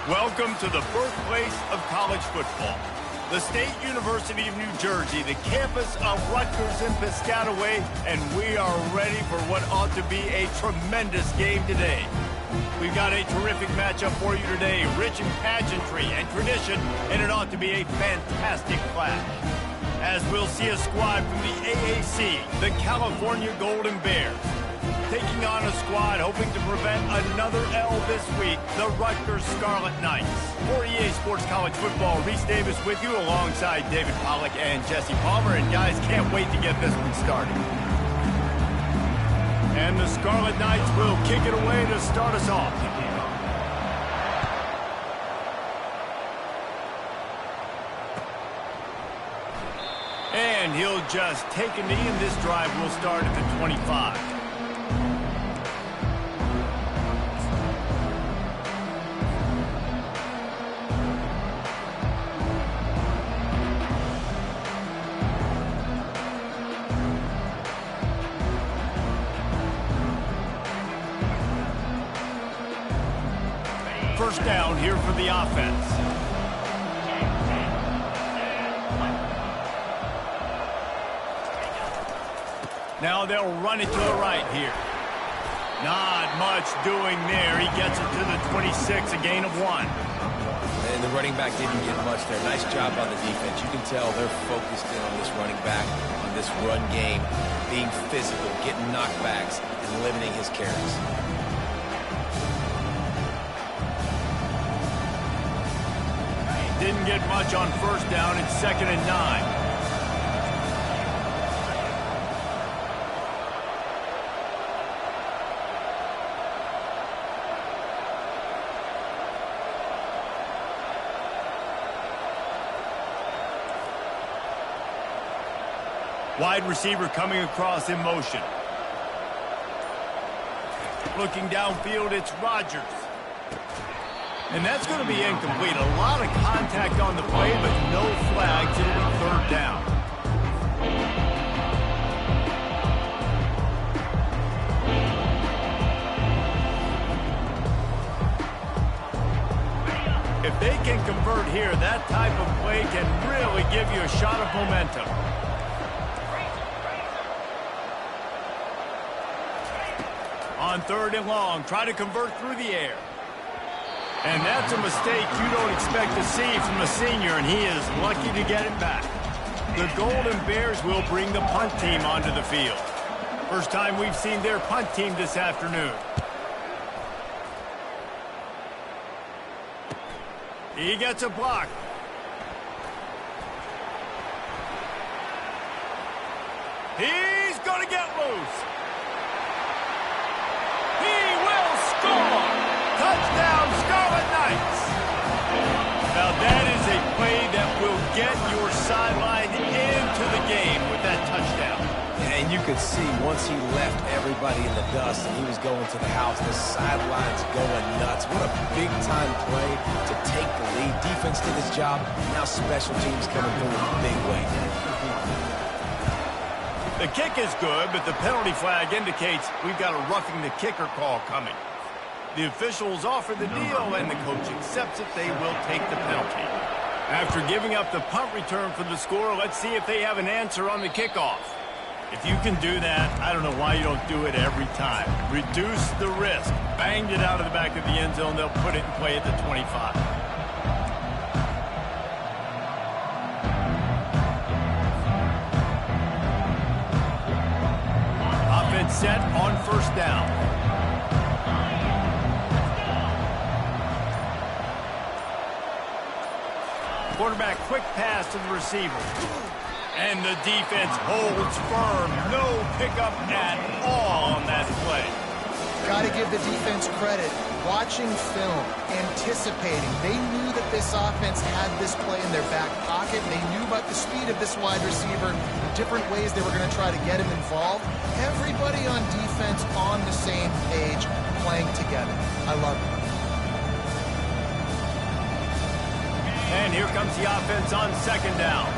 Welcome to the birthplace of college football. The State University of New Jersey, the campus of Rutgers and Piscataway, and we are ready for what ought to be a tremendous game today. We've got a terrific matchup for you today, rich in pageantry and tradition, and it ought to be a fantastic clash. As we'll see a squad from the AAC, the California Golden Bears, taking on a squad hoping to prevent another L this week, the Rutgers Scarlet Knights. For EA Sports College Football, Reese Davis with you alongside David Pollack and Jesse Palmer. And guys, can't wait to get this one started. And the Scarlet Knights will kick it away to start us off. And he'll just take a knee, and this drive will start at the 25. First down here for the offense. Now they'll run it to the right here. Not much doing there. He gets it to the 26, a gain of 1. And the running back didn't get much there. Nice job on the defense. You can tell they're focused in on this running back, on this run game, being physical, getting knockbacks, and limiting his carries. Didn't get much on first down. It's 2nd and 9. Wide receiver coming across in motion. Looking downfield, it's Rodgers. And that's going to be incomplete. A lot of contact on the play, but no flags. It'll be 3rd down. If they can convert here, that type of play can really give you a shot of momentum. On 3rd and long, try to convert through the air. And that's a mistake you don't expect to see from a senior, and he is lucky to get it back. The Golden Bears will bring the punt team onto the field. First time we've seen their punt team this afternoon. He gets a block. He's going to get loose. He will score. Touchdown, Scarlet Knights. Now that is a play that will get your sideline into the game with that touchdown. And you could see once he left everybody in the dust and he was going to the house, the sidelines going nuts. What a big-time play to take the lead. Defense did his job. Now special teams coming through in a big way. The kick is good, but the penalty flag indicates we've got a roughing the kicker call coming. The officials offer the deal, and the coach accepts it. They will take the penalty. After giving up the punt return for the score, let's see if they have an answer on the kickoff. If you can do that, I don't know why you don't do it every time. Reduce the risk. Banged it out of the back of the end zone. They'll put it in play at the 25. Offense set on 1st down. Quarterback, quick pass to the receiver. And the defense holds firm. No pickup at all on that play. Got to give the defense credit. Watching film, anticipating. They knew that this offense had this play in their back pocket. They knew about the speed of this wide receiver, the different ways they were going to try to get him involved. Everybody on defense on the same page, playing together. I love it. And here comes the offense on 2nd down.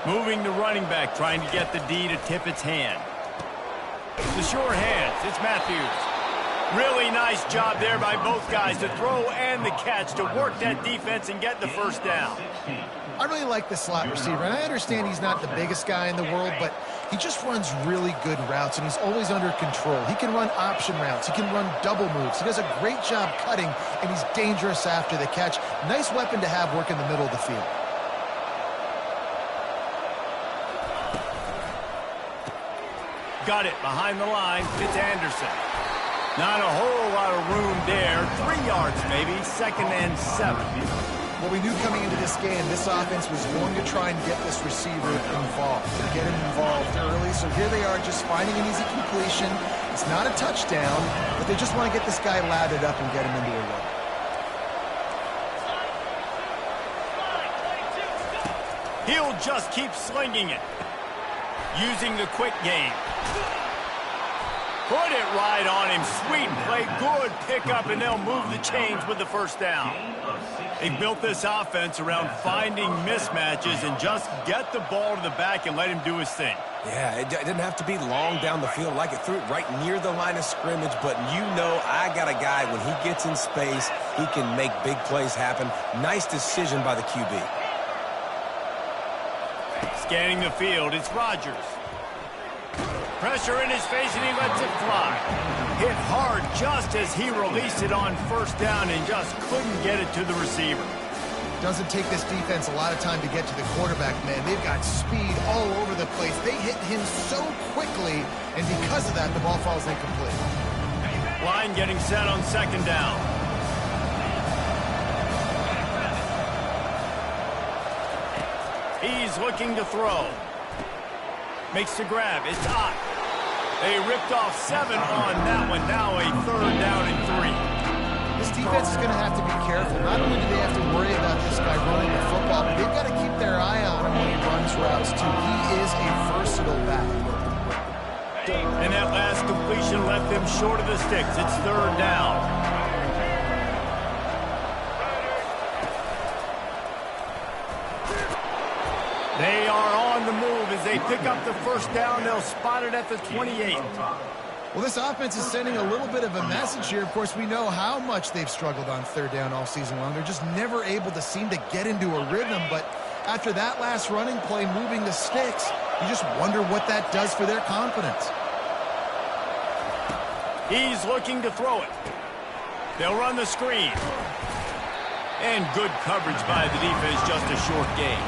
Moving the running back, trying to get the D to tip its hand. The sure hands, it's Matthews. Really nice job there by both guys, the throw and the catch, to work that defense and get the first down. I really like the slot receiver, and I understand he's not the biggest guy in the world, but he just runs really good routes, and he's always under control. He can run option routes. He can run double moves. He does a great job cutting, and he's dangerous after the catch. Nice weapon to have work in the middle of the field. Got it behind the line. It's Anderson. Not a whole lot of room there. 3 yards maybe. 2nd and 7. Well, we knew coming into this game, this offense was going to try and get this receiver involved, to get him involved early. So here they are just finding an easy completion. It's not a touchdown, but they just want to get this guy lathered up and get him into a run. He'll just keep slinging it. Using the quick game. Put it right on him. Sweet play. Good pickup, and they'll move the chains with the first down. They built this offense around finding mismatches and just get the ball to the back and let him do his thing. Yeah, it didn't have to be long down the field. Like it threw it right near the line of scrimmage, but you know I got a guy, when he gets in space, he can make big plays happen. Nice decision by the QB. Scanning the field, it's Rodgers. Pressure in his face, and he lets it fly. Hit hard just as he released it on first down and just couldn't get it to the receiver. Doesn't take this defense a lot of time to get to the quarterback, man. They've got speed all over the place. They hit him so quickly, and because of that, the ball falls incomplete. Line getting set on 2nd down. He's looking to throw. Makes the grab. It's Ott. They ripped off 7 on that one. Now a 3rd down and 3. This defense is going to have to be careful. Not only do they have to worry about this guy running the football, but they've got to keep their eye on him when he runs routes, too. He is a versatile back. And that last completion left them short of the sticks. It's 3rd down. They are on the move as they pick up the first down. They'll spot it at the 28. Well, this offense is sending a little bit of a message here. Of course, we know how much they've struggled on 3rd down all season long. They're just never able to seem to get into a rhythm. But after that last running play, moving the sticks, you just wonder what that does for their confidence. He's looking to throw it. They'll run the screen. And good coverage by the defense, just a short gain.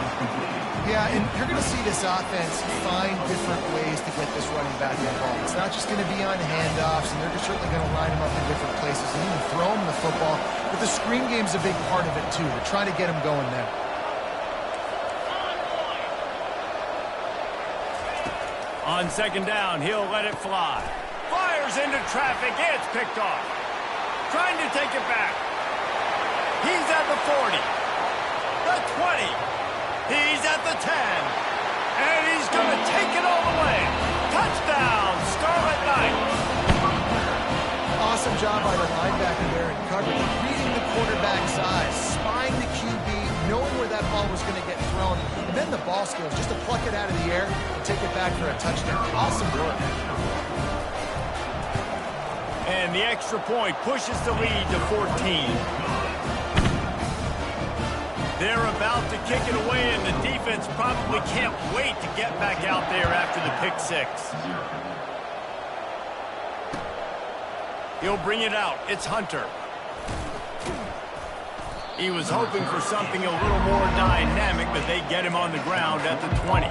Yeah, and you're going to see this offense find different ways to get this running back involved. It's not just going to be on handoffs, and they're just certainly going to line him up in different places and even throw him the football. But the screen game's a big part of it, too. They're trying to get him going there. On 2nd down, he'll let it fly. Fires into traffic. It's picked off. Trying to take it back. He's at the 40. The 20. He's at the 10. And he's going to take it all the way. Touchdown, Scarlet Knights. Awesome job by the linebacker there in coverage, reading the quarterback's eyes, spying the QB, knowing where that ball was going to get thrown, and then the ball skills just to pluck it out of the air and take it back for a touchdown. Awesome work. And the extra point pushes the lead to 14. They're about to kick it away, and the defense probably can't wait to get back out there after the pick 6. He'll bring it out. It's Hunter. He was hoping for something a little more dynamic, but they get him on the ground at the 20.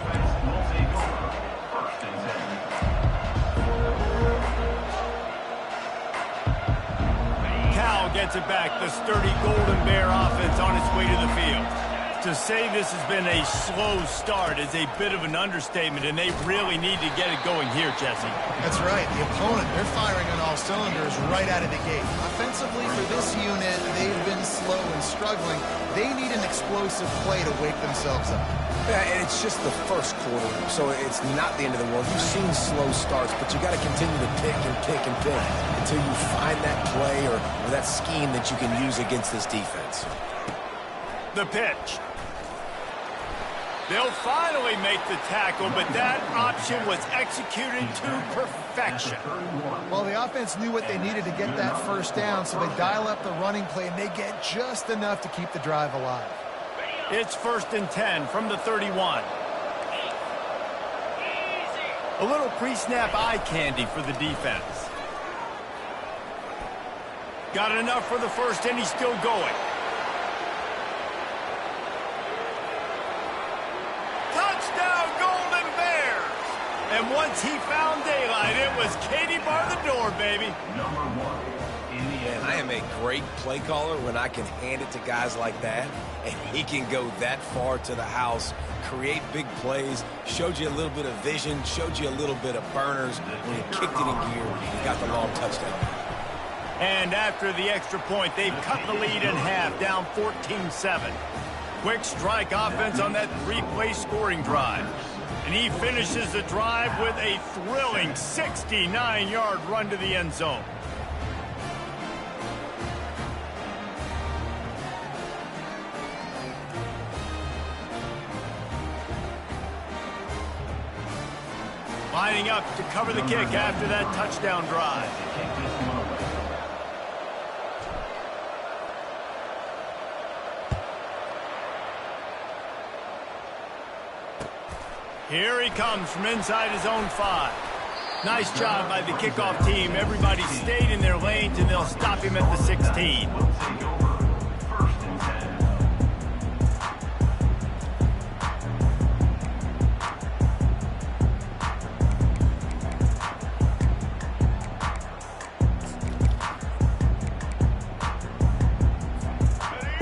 Cal gets it back. The sturdy Golden Bear offense on its way to the field. To say this has been a slow start is a bit of an understatement, and they really need to get it going here, Jesse. That's right. The opponent, they're firing on all cylinders right out of the gate. Offensively, for this unit, they've been slow and struggling. They need an explosive play to wake themselves up. Yeah, and it's just the first quarter, so it's not the end of the world. You've seen slow starts, but you got to continue to pick and pick and pick until you find that play or that scheme that you can use against this defense. The pitch. They'll finally make the tackle, but that option was executed to perfection. Well, the offense knew what they needed to get that first down, so they dial up the running play, and they get just enough to keep the drive alive. It's 1st and 10 from the 31. A little pre-snap eye candy for the defense. Got enough for the first, and he's still going. Touchdown, Golden Bears! And once he found daylight, it was Katie bar the door, baby. Man, I am a great play caller when I can hand it to guys like that, and he can go that far to the house, create big plays, showed you a little bit of vision, showed you a little bit of burners. When he kicked it in gear, he got the long touchdown. And after the extra point, they've cut the lead in half, down 14-7. Quick strike offense on that 3-play scoring drive. And he finishes the drive with a thrilling 69-yard run to the end zone. Lining up to cover the kick after that touchdown drive. Here he comes from inside his own 5. Nice job by the kickoff team. Everybody stayed in their lanes, and they'll stop him at the 16.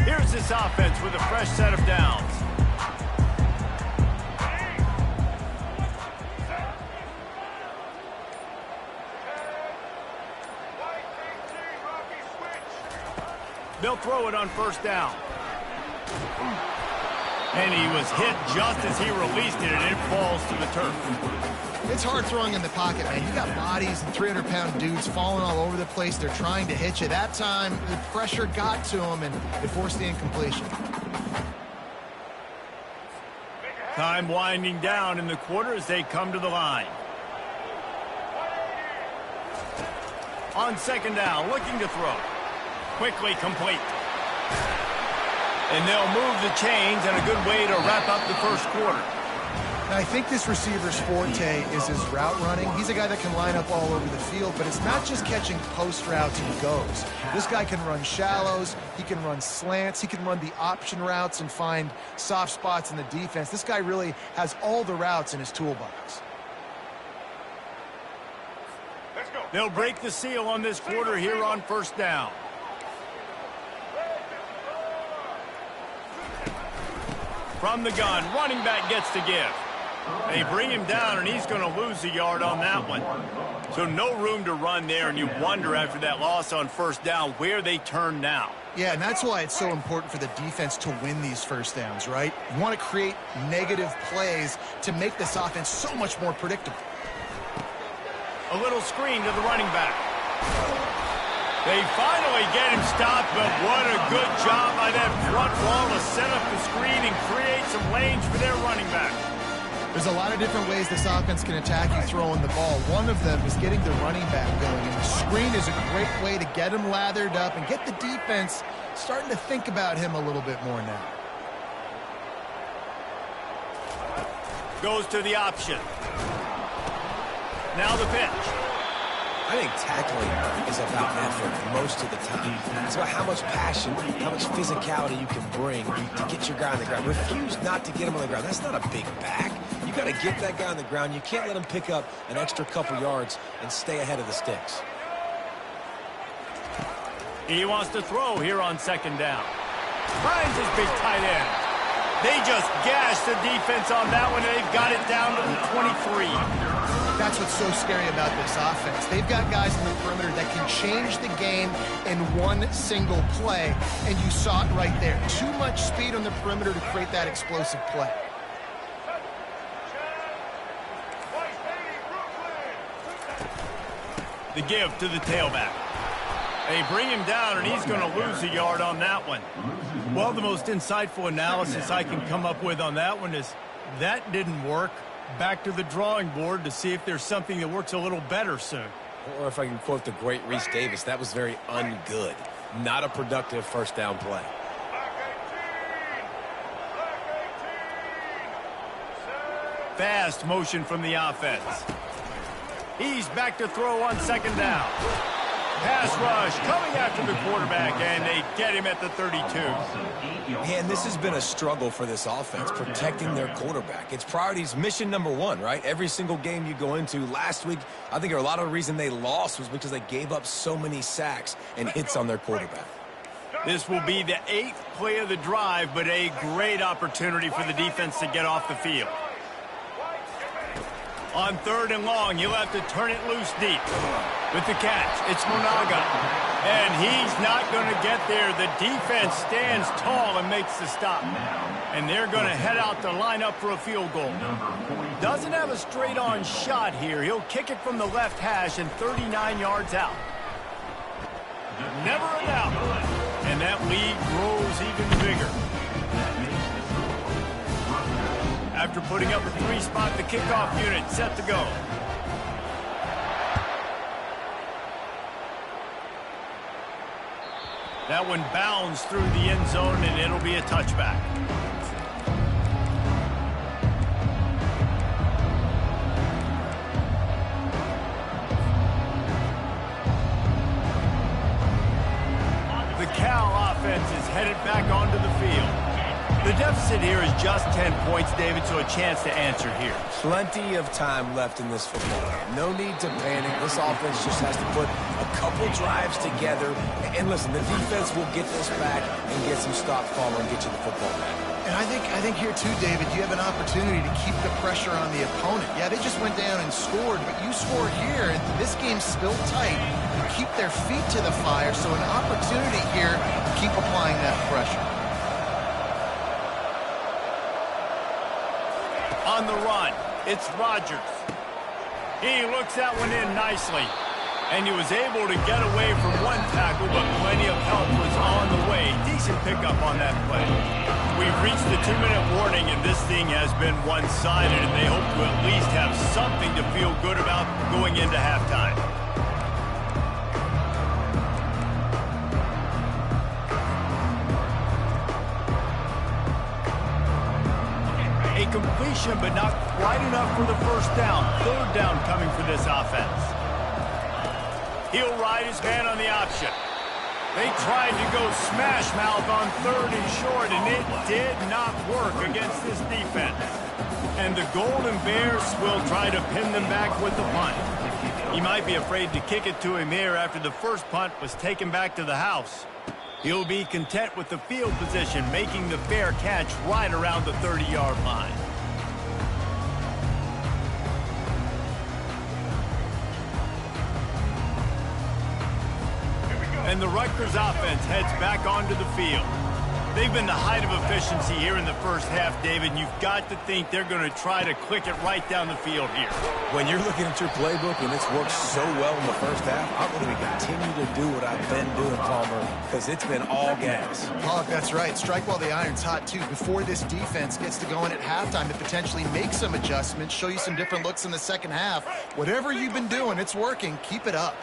Here's this offense with a fresh set of downs. They'll throw it on 1st down. And he was hit just as he released it, and it falls to the turf. It's hard throwing in the pocket, man. You got bodies and 300-pound dudes falling all over the place. They're trying to hit you. That time, the pressure got to him, and it forced the incompletion. Time winding down in the quarter as they come to the line. On 2nd down, looking to throw. Quickly complete. And they'll move the chains, and a good way to wrap up the first quarter. Now, I think this receiver's forte is his route running. He's a guy that can line up all over the field, but it's not just catching post routes and goes. This guy can run shallows, he can run slants, he can run the option routes and find soft spots in the defense. This guy really has all the routes in his toolbox. They'll break the seal on this quarter here on 1st down. From the gun, running back gets to give. They bring him down, and he's going to lose a yard on that one. So no room to run there, and you wonder after that loss on 1st down where they turn now. Yeah, and that's why it's so important for the defense to win these 1st downs, right? You want to create negative plays to make this offense so much more predictable. A little screen to the running back. They finally get him stopped, but what a good job by that front wall to set up the screen and create some lanes for their running back. There's a lot of different ways this offense can attack you throwing the ball. One of them is getting the running back going, and the screen is a great way to get him lathered up and get the defense starting to think about him a little bit more now. Goes to the option. Now the pitch. I think tackling is about effort most of the time. It's about how much passion, how much physicality you can bring to get your guy on the ground. Refuse not to get him on the ground. That's not a big back. You got to get that guy on the ground. You can't let him pick up an extra couple yards and stay ahead of the sticks. He wants to throw here on 2nd down. Finds his big tight end. They just gashed the defense on that one, and they've got it down to the 23. That's what's so scary about this offense. They've got guys in the perimeter that can change the game in one single play, and you saw it right there. Too much speed on the perimeter to create that explosive play. The give to the tailback. They bring him down, and he's going to lose a yard on that one. Well, the most insightful analysis I can come up with on that one is That didn't work. Back to the drawing board to see if there's something that works a little better soon. Or if I can quote the great Reese Davis, that was very ungood. Not a productive first down play. Fast motion from the offense. He's back to throw on second down. Pass rush coming after the quarterback, and they get him at the 32. Man, this has been a struggle for this offense, protecting their quarterback. It's priorities, mission number one, right? Every single game you go into. Last week, I think a lot of the reason they lost was because they gave up so many sacks and hits on their quarterback. This will be the 8th play of the drive, but a great opportunity for the defense to get off the field. On 3rd and long, you'll have to turn it loose deep. With the catch, it's Monaga. And he's not going to get there. The defense stands tall and makes the stop. And they're going to head out to line up for a field goal. Doesn't have a straight-on shot here. He'll kick it from the left hash and 39 yards out. Never a doubt. And that lead grows even bigger. After putting up a 3-spot, the kickoff unit set to go. That one bounds through the end zone, and it'll be a touchback. The Cal offense is headed back onto the field. The deficit here is just 10 points, David, so a chance to answer here. Plenty of time left in this football game. No need to panic. This offense just has to put a couple drives together. And listen, the defense will get this back and get some stops following and get you the football back. And I think here too, David, you have an opportunity to keep the pressure on the opponent. Yeah, they just went down and scored, but you scored here, and this game's still tight. You keep their feet to the fire, so an opportunity here to keep applying that pressure. On the run, it's Rodgers. He looks that one in nicely. And he was able to get away from one tackle, but plenty of help was on the way. Decent pickup on that play. We've reached the 2-minute warning, and this thing has been one-sided, and they hope to at least have something to feel good about going into halftime. A completion, but not quite enough for the first down. 3rd down coming for this offense. He'll ride his man on the option. They tried to go smash mouth on 3rd and short, and it did not work against this defense. And the Golden Bears will try to pin them back with the punt. He might be afraid to kick it to him here after the first punt was taken back to the house. He'll be content with the field position, making the fair catch right around the 30-yard line. And the Rutgers offense heads back onto the field. They've been the height of efficiency here in the first half, David, and you've got to think they're going to try to click it right down the field here. When you're looking at your playbook and it's worked so well in the first half, I'm going to continue to do what I've been doing, Palmer, because it's been all gas. Oh, that's right. Strike while the iron's hot, too. Before this defense gets to going at halftime to potentially make some adjustments, show you some different looks in the second half. Whatever you've been doing, it's working. Keep it up.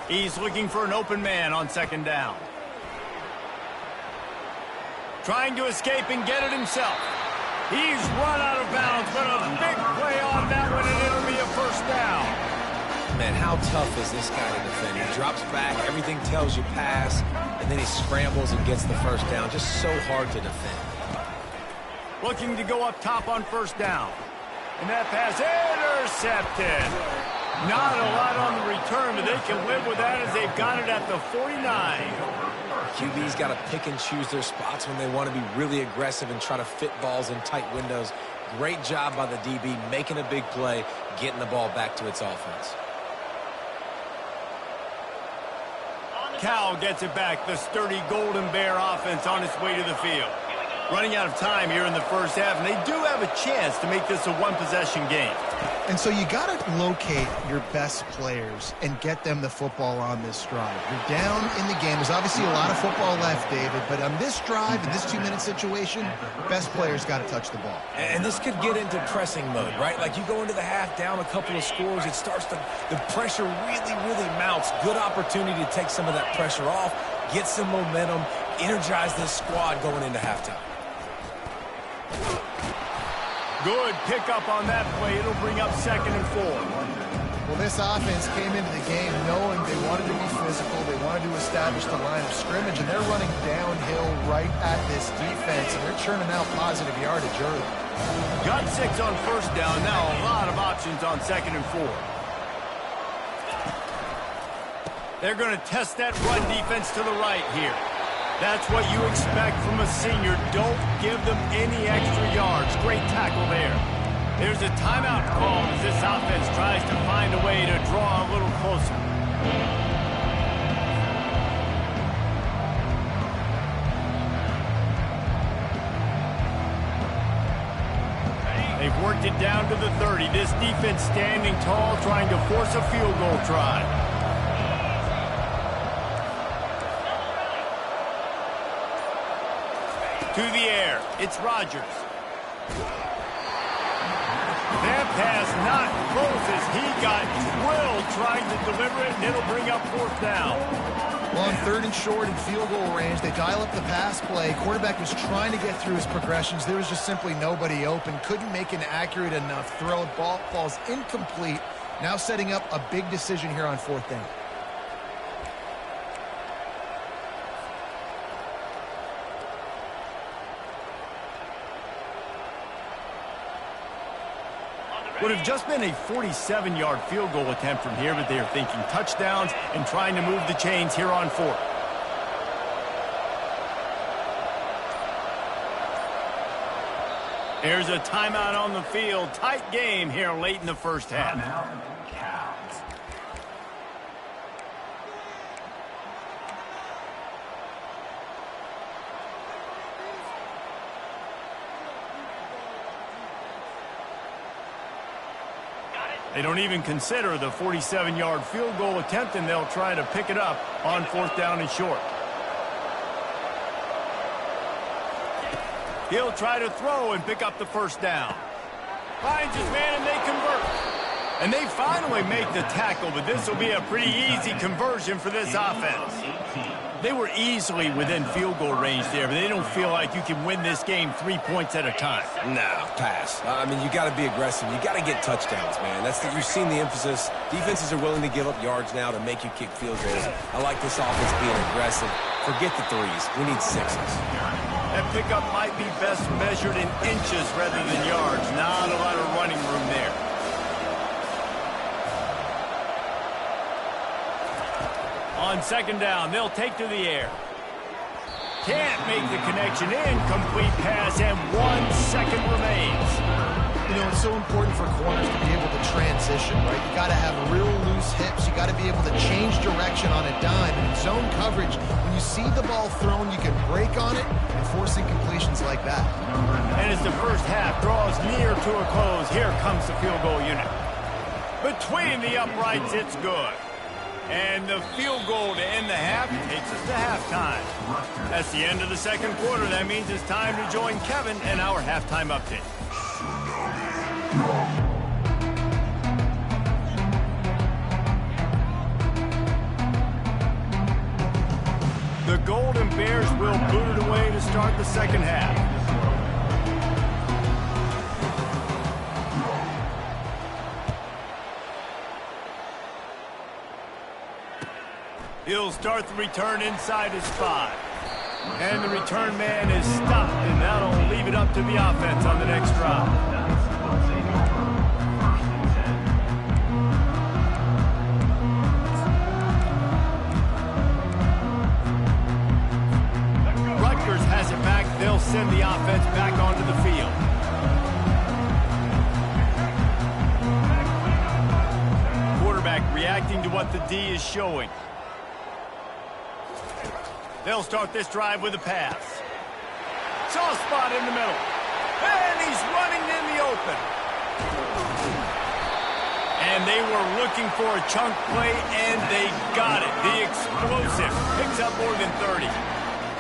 He's looking for an open man on 2nd down. Trying to escape and get it himself. He's run out of bounds, but a big play on that one, and it'll be a first down. Man, how tough is this guy to defend? He drops back, everything tells you pass, and then he scrambles and gets the first down. Just so hard to defend. Looking to go up top on 1st down. And that pass intercepted. Not a lot on the return, but they can live with that as they've got it at the 49. QB's got to pick and choose their spots when they want to be really aggressive and try to fit balls in tight windows. Great job by the DB, making a big play, getting the ball back to its offense. Cal gets it back. The sturdy Golden Bear offense on its way to the field. Running out of time here in the first half, and they do have a chance to make this a one-possession game. And so you got to locate your best players and get them the football on this drive. You're down in the game. There's obviously a lot of football left, David, but on this drive, in this 2-minute situation, best players got to touch the ball. And this could get into pressing mode, right? Like you go into the half down a couple of scores, it starts to, the pressure really mounts. Good opportunity to take some of that pressure off, get some momentum, energize this squad going into halftime. Good pickup on that play. It'll bring up 2nd and 4. Well, this offense came into the game knowing they wanted to be physical. They wanted to establish the line of scrimmage, and they're running downhill right at this defense, and they're churning out positive yardage early. Got 6 on first down. Now a lot of options on 2nd and 4. They're going to test that run defense to the right here. That's what you expect from a senior. Don't give them any extra yards. Great tackle there. There's a timeout call as this offense tries to find a way to draw a little closer. They've worked it down to the 30. This defense standing tall, trying to force a field goal try. To the air, it's Rodgers. That pass not close as he got drilled trying to deliver it, and it'll bring up 4th down. Well, on 3rd and short and field goal range, they dial up the pass play. Quarterback was trying to get through his progressions. There was just simply nobody open. Couldn't make an accurate enough throw. Ball falls incomplete. Now setting up a big decision here on 4th down. Would have just been a 47-yard field goal attempt from here, but they are thinking touchdowns and trying to move the chains here on 4th. There's a timeout on the field. Tight game here late in the first half. They don't even consider the 47-yard field goal attempt, and they'll try to pick it up on 4th down and short. He'll try to throw and pick up the 1st down. Finds his man, and they convert. And they finally make the tackle, but this will be a pretty easy conversion for this offense. They were easily within field goal range there, but they don't feel like you can win this game 3 points at a time. No, pass. I mean, you got to be aggressive. You got to get touchdowns, man. You've seen the emphasis. Defenses are willing to give up yards now to make you kick field goals. I like this offense being aggressive. Forget the 3s. We need 6s. That pickup might be best measured in inches rather than yards. Not a lot of running room there. On 2nd down, they'll take to the air. Can't make the connection. Incomplete pass, and 1 second remains. You know, it's so important for corners to be able to transition, right? You got to have real loose hips. You got to be able to change direction on a dime. And in zone coverage, when you see the ball thrown, you can break on it and force incompletions like that. And as the first half draws near to a close, here comes the field goal unit. Between the uprights, it's good. And the field goal to end the half takes us to halftime. That's the end of the 2nd quarter. That means it's time to join Kevin in our halftime update. The Golden Bears will boot it away to start the 2nd half. He'll start the return inside his 5. And the return man is stopped, and that'll leave it up to the offense on the next drive. Rutgers has it back. They'll send the offense back onto the field. Quarterback reacting to what the D is showing. They'll start this drive with a pass. Soft spot in the middle. And he's running in the open. And they were looking for a chunk play, and they got it. The explosive picks up more than 30.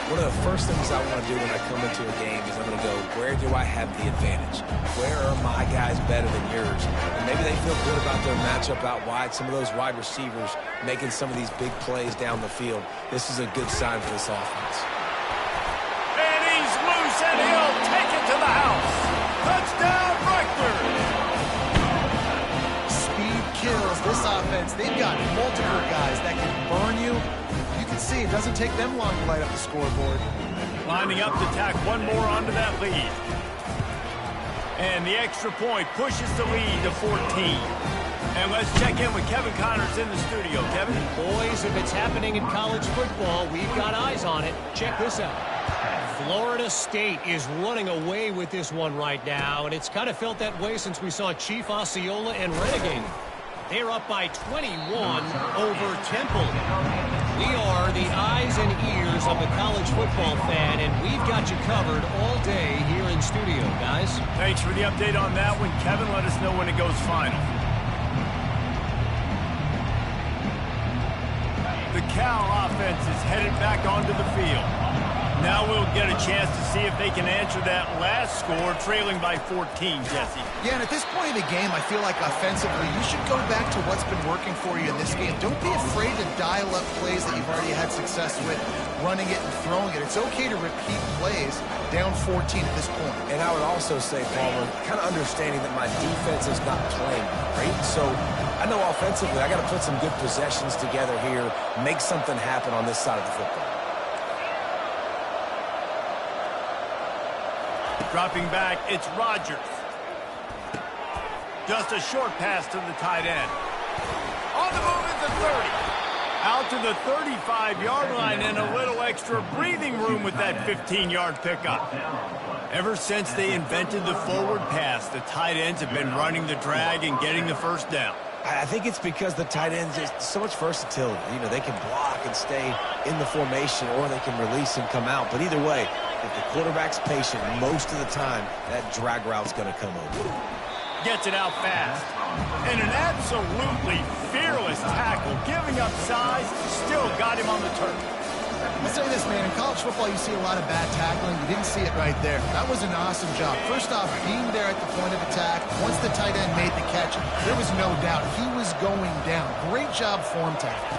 One of the first things I want to do when I come into a game is I'm going to go, where do I have the advantage? Where are my guys better than yours? And maybe they feel good about their matchup out wide. Some of those wide receivers making some of these big plays down the field. This is a good sign for this offense. And he's loose, and he'll take it to the house. Touchdown, Rutgers! Speed kills this offense. They've got multiple guys that can burn you. You can see it doesn't take them long to light up the scoreboard. Lining up to tack one more onto that lead. And the extra point pushes the lead to 14. And let's check in with Kevin Connors in the studio. Kevin? Boys, if it's happening in college football, we've got eyes on it. Check this out. Florida State is running away with this one right now, and it's kind of felt that way since we saw Chief Osceola and Renegade. They're up by 21 over Temple. We are the eyes and ears of the college football fan, and we've got you covered all day here in studio, guys. Thanks for the update on that one, Kevin. Let us know when it goes final. The Cal offense is headed back onto the field. Now we'll get a chance to see if they can answer that last score, trailing by 14, Jesse. Yeah, and at this point in the game, I feel like offensively, you should go back to what's been working for you in this game. Don't be afraid to dial up plays that you've already had success with, running it and throwing it. It's okay to repeat plays down 14 at this point. And I would also say, Palmer, kind of understanding that my defense is not playing great. So I know offensively I got to put some good possessions together here, make something happen on this side of the football. Dropping back, it's Rodgers. Just a short pass to the tight end. On the move at the 30. Out to the 35-yard line and a little extra breathing room with that 15-yard pickup. Ever since they invented the forward pass, the tight ends have been running the drag and getting the first down. I think it's because the tight ends is so much versatility. You know, they can block and stay in the formation, or they can release and come out. But either way, if the quarterback's patient, most of the time, that drag route's going to come over. Gets it out fast. And an absolutely fearless tackle, giving up size, still got him on the turf. I'll say this, man, in college football you see a lot of bad tackling. You didn't see it right there. That was an awesome job. First off, being there at the point of attack. Once the tight end made the catch, there was no doubt he was going down. Great job form tackle.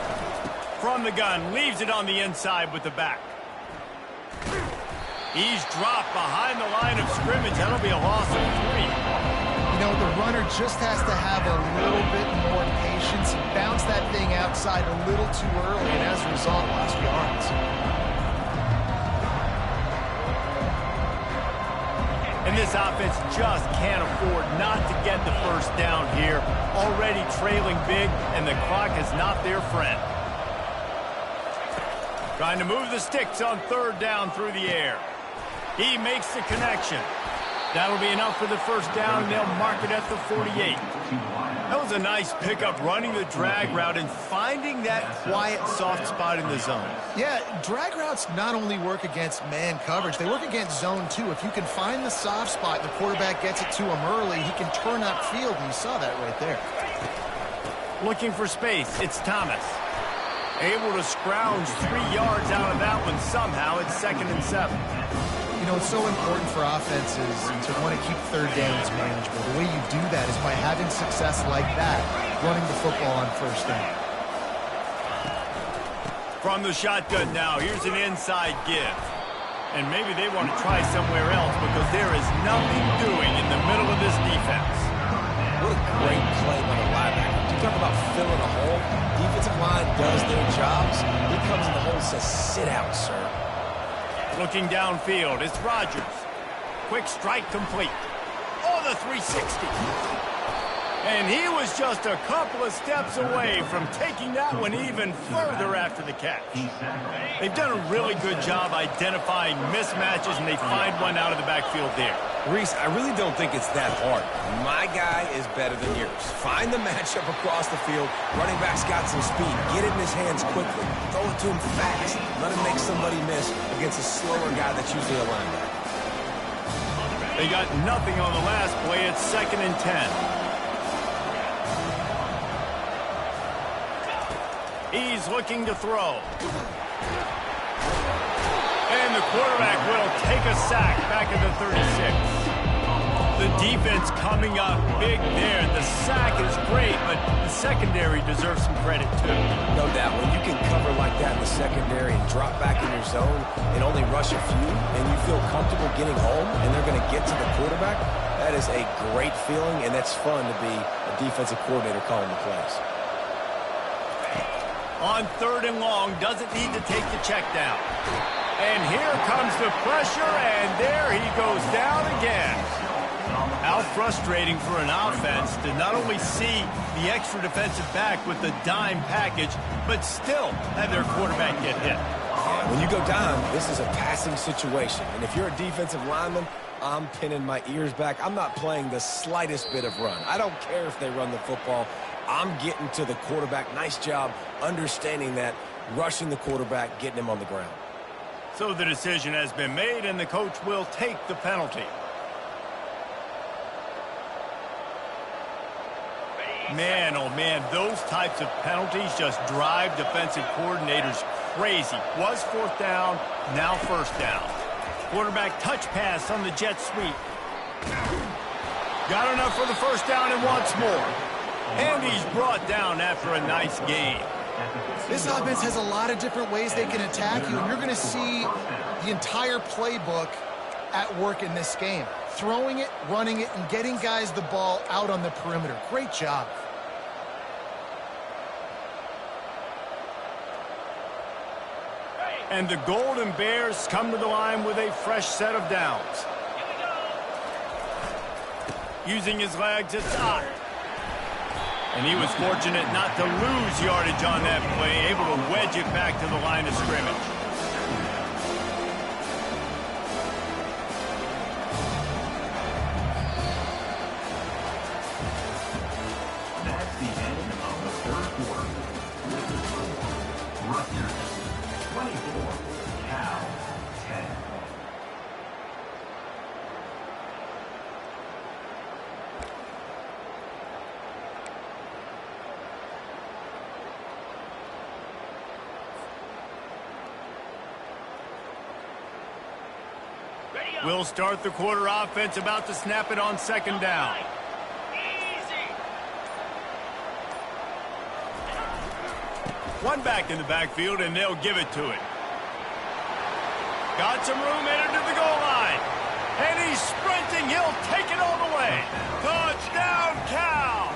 From the gun, leaves it on the inside with the back. He's dropped behind the line of scrimmage. That'll be a loss of 3. You know, the runner just has to have a little bit more patience. He bounced that thing outside a little too early, and as a result, lost yards. And this offense just can't afford not to get the first down here. Already trailing big, and the clock is not their friend. Trying to move the sticks on third down through the air. He makes the connection. That'll be enough for the first down, and they'll mark it at the 48. That was a nice pickup, running the drag route and finding that quiet, soft spot in the zone. Yeah, drag routes not only work against man coverage, they work against zone too. If you can find the soft spot and the quarterback gets it to him early, he can turn upfield, and you saw that right there. Looking for space, it's Thomas. Able to scrounge 3 yards out of that one somehow. It's 2nd and 7. You know, it's so important for offenses to want to keep third downs manageable. The way you do that is by having success like that, running the football on first down. From the shotgun now, here's an inside give. And maybe they want to try somewhere else because there is nothing doing in the middle of this defense. What a great play by the linebacker. You talk about filling a hole. Defensive line does their jobs. He comes in the hole and says, sit out, sir. Looking downfield, it's Rodgers. Quick strike complete. Oh, the 360. And he was just a couple of steps away from taking that one even further after the catch. They've done a really good job identifying mismatches, and they find one out of the backfield there. Reese, I really don't think it's that hard. My guy is better than yours. Find the matchup across the field. Running back's got some speed. Get it in his hands quickly. Throw it to him fast. Let him make somebody miss against a slower guy that's usually a linebacker. They got nothing on the last play. It's 2nd and 10. He's looking to throw. And the quarterback will take a sack back at the 36. The defense coming up big there. The sack is great, but the secondary deserves some credit too. No doubt. When you can cover like that in the secondary and drop back in your zone and only rush a few, and you feel comfortable getting home and they're going to get to the quarterback, that is a great feeling, and that's fun to be a defensive coordinator calling the plays. On 3rd and long, doesn't need to take the check down. And here comes the pressure, and there he goes down again. How frustrating for an offense to not only see the extra defensive back with the dime package, but still have their quarterback get hit. Yeah, when you go down, this is a passing situation. And if you're a defensive lineman, I'm pinning my ears back. I'm not playing the slightest bit of run. I don't care if they run the football. I'm getting to the quarterback. Nice job understanding that, rushing the quarterback, getting him on the ground. So the decision has been made, and the coach will take the penalty. Man, oh man, those types of penalties just drive defensive coordinators crazy. Was 4th down, now 1st down. Quarterback touch pass on the jet sweep. Got enough for the 1st down and wants more. And he's brought down after a nice gain. This offense has a lot of different ways they can attack you, and you're going to see the entire playbook at work in this game. Throwing it, running it, and getting guys the ball out on the perimeter. Great job. And the Golden Bears come to the line with a fresh set of downs. Using his legs aside. And he was fortunate not to lose yardage on that play, able to wedge it back to the line of scrimmage. We'll start the quarter offense, about to snap it on 2nd down. One back in the backfield, and they'll give it to him. Got some room, headed to the goal line. And he's sprinting. He'll take it all the way. Touchdown, Cal!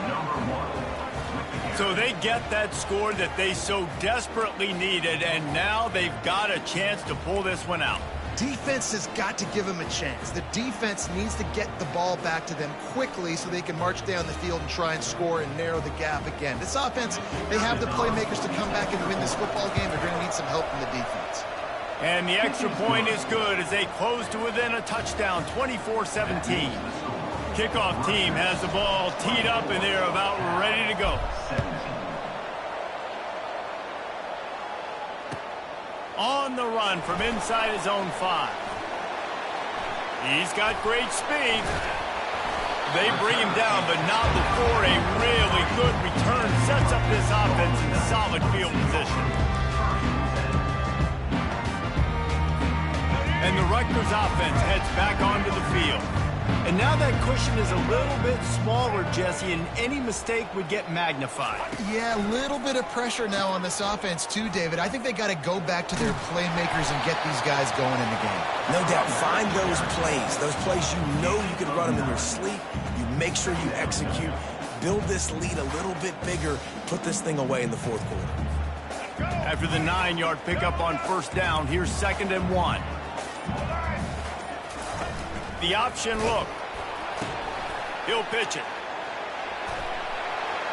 So they get that score that they so desperately needed, and now they've got a chance to pull this one out. Defense has got to give them a chance. The defense needs to get the ball back to them quickly so they can march down the field and try and score and narrow the gap again. This offense, they have the playmakers to come back and win this football game. They're going to need some help from the defense. And the extra point is good as they close to within a touchdown, 24-17. Kickoff team has the ball teed up, and they're about ready to go. On the run from inside his own 5. He's got great speed. They bring him down, but not before a really good return sets up this offense in solid field position. And the Rutgers offense heads back onto the field. And now that cushion is a little bit smaller, Jesse, and any mistake would get magnified. Yeah, a little bit of pressure now on this offense too, David. I think they got to go back to their playmakers and get these guys going in the game. No doubt. Find those plays you know you can run them in your sleep. You make sure you execute. Build this lead a little bit bigger. Put this thing away in the 4th quarter. After the 9-yard pickup on 1st down, here's 2nd and 1. The option look. He'll pitch it.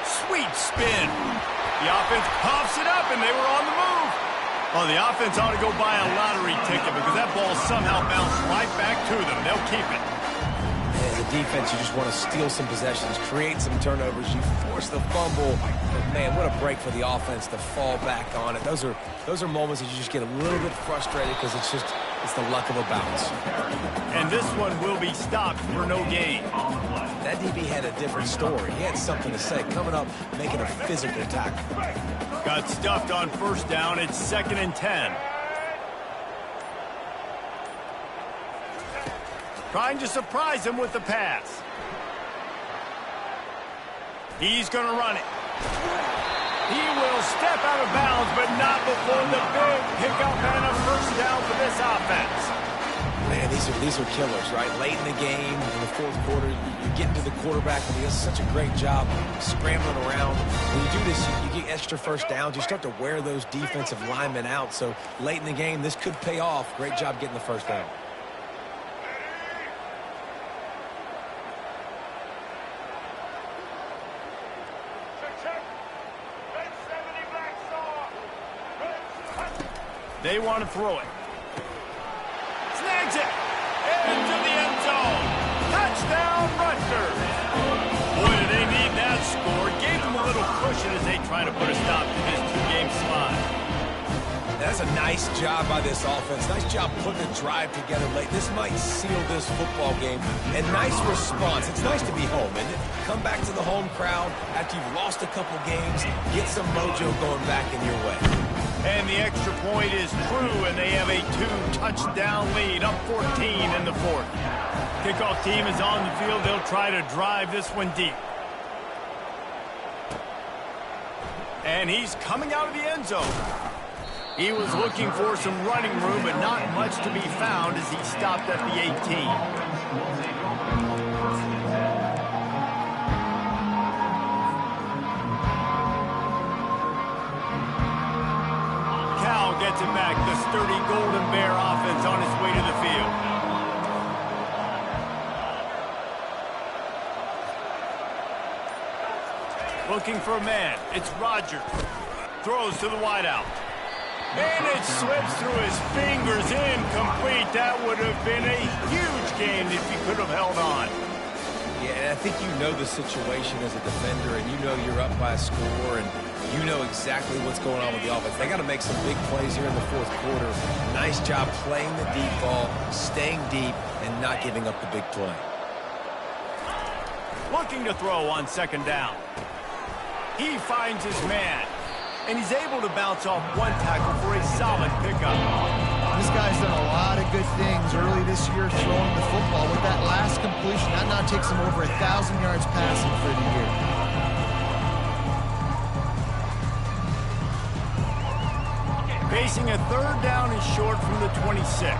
Sweet spin. The offense pops it up, and they were on the move. Oh, the offense ought to go buy a lottery ticket because that ball somehow bounced right back to them. They'll keep it. As a defense, you just want to steal some possessions, create some turnovers. You force the fumble. But, man, what a break for the offense to fall back on it. Those are moments that you just get a little bit frustrated because it's just It's the luck of a bounce. And this one will be stopped for no gain. That DB had a different story. He had something to say. Coming up, making a physical tackle. Got stuffed on first down. It's 2nd and 10. Trying to surprise him with the pass. He's going to run it. He will step out of bounds, but not before the big pickup and a first down for this offense. Man, these are killers, right? Late in the game, in the fourth quarter, you get into the quarterback, and he does such a great job scrambling around. When you do this, you get extra first downs. You start to wear those defensive linemen out. So late in the game, this could pay off. Great job getting the first down. They want to throw it. Snags it. Into the end zone. Touchdown, Rutgers. Boy, do they need that score. Gave them a little cushion as they try to put a stop to this two-game slide. That's a nice job by this offense. Nice job putting a drive together late. This might seal this football game. And nice response. It's nice to be home, isn't it? Come back to the home crowd after you've lost a couple games. Get some mojo going back in your way. And the extra point is true, and they have a 2-touchdown lead, up 14 in the fourth. Kickoff team is on the field. They'll try to drive this one deep. And he's coming out of the end zone. He was looking for some running room, but not much to be found as he stopped at the 18. Gets it back. The sturdy Golden Bear offense on its way to the field. Looking for a man. It's Rodgers. Throws to the wideout. And it slips through his fingers. Incomplete. That would have been a huge gain if he could have held on. Yeah, and I think you know the situation as a defender, and you know you're up by a score, and you know exactly what's going on with the offense. They got to make some big plays here in the fourth quarter. Nice job playing the deep ball, staying deep, and not giving up the big play. Looking to throw on 2nd down. He finds his man, and he's able to bounce off one tackle for a solid pickup. This guy's done a lot of good things early this year throwing the football. With that last completion, that now takes him over 1,000 yards passing for the year. Facing a 3rd down and short from the 26.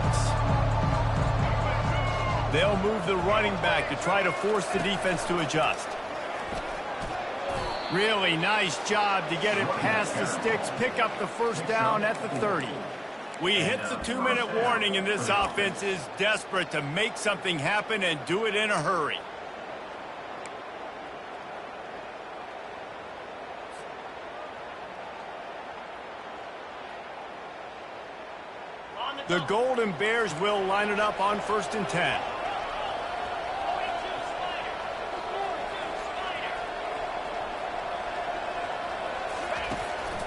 They'll move the running back to try to force the defense to adjust. Really nice job to get it past the sticks, pick up the first down at the 30. We hit the 2-minute warning, and this offense is desperate to make something happen and do it in a hurry. The Golden Bears will line it up on 1st and 10.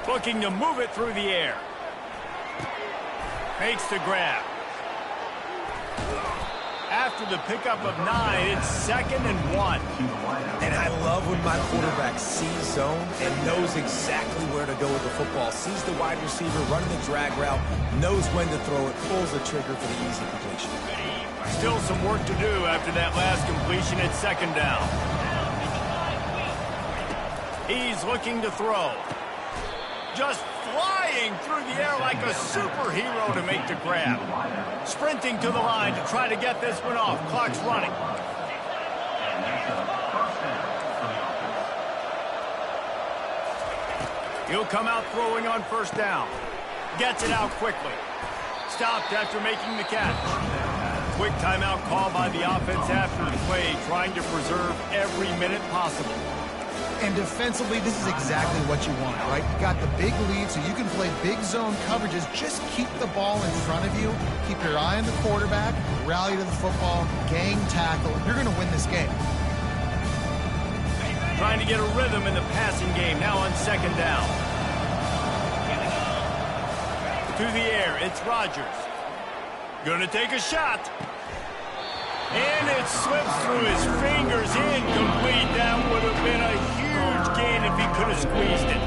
Looking to move it through the air. Makes the grab. After the pickup of 9, it's 2nd and 1. And I love when my quarterback sees zone and knows exactly where to go with the football. Sees the wide receiver running the drag route, knows when to throw it, pulls the trigger for the easy completion. Still some work to do after that last completion at 2nd down. He's looking to throw. Just flying through the air like a superhero to make the grab. Sprinting to the line to try to get this one off. Clock's running. He'll come out throwing on 1st down. Gets it out quickly. Stopped after making the catch. Quick timeout call by the offense after the play, trying to preserve every minute possible. And defensively, this is exactly what you want, right? You got the big lead, so you can play big zone coverages. Just keep the ball in front of you. Keep your eye on the quarterback. Rally to the football. Gang tackle. You're going to win this game. Trying to get a rhythm in the passing game. Now on 2nd down. To the air. It's Rodgers. Gonna take a shot. And it slips through his fingers, incomplete. That would have been a huge gain if he could have squeezed it.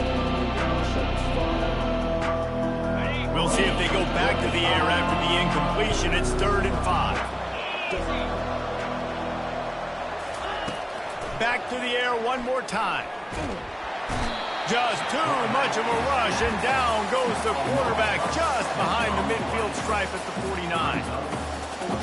We'll see if they go back to the air after the incompletion. It's 3rd and 5. Back to the air one more time. Just too much of a rush, and down goes the quarterback just behind the midfield stripe at the 49.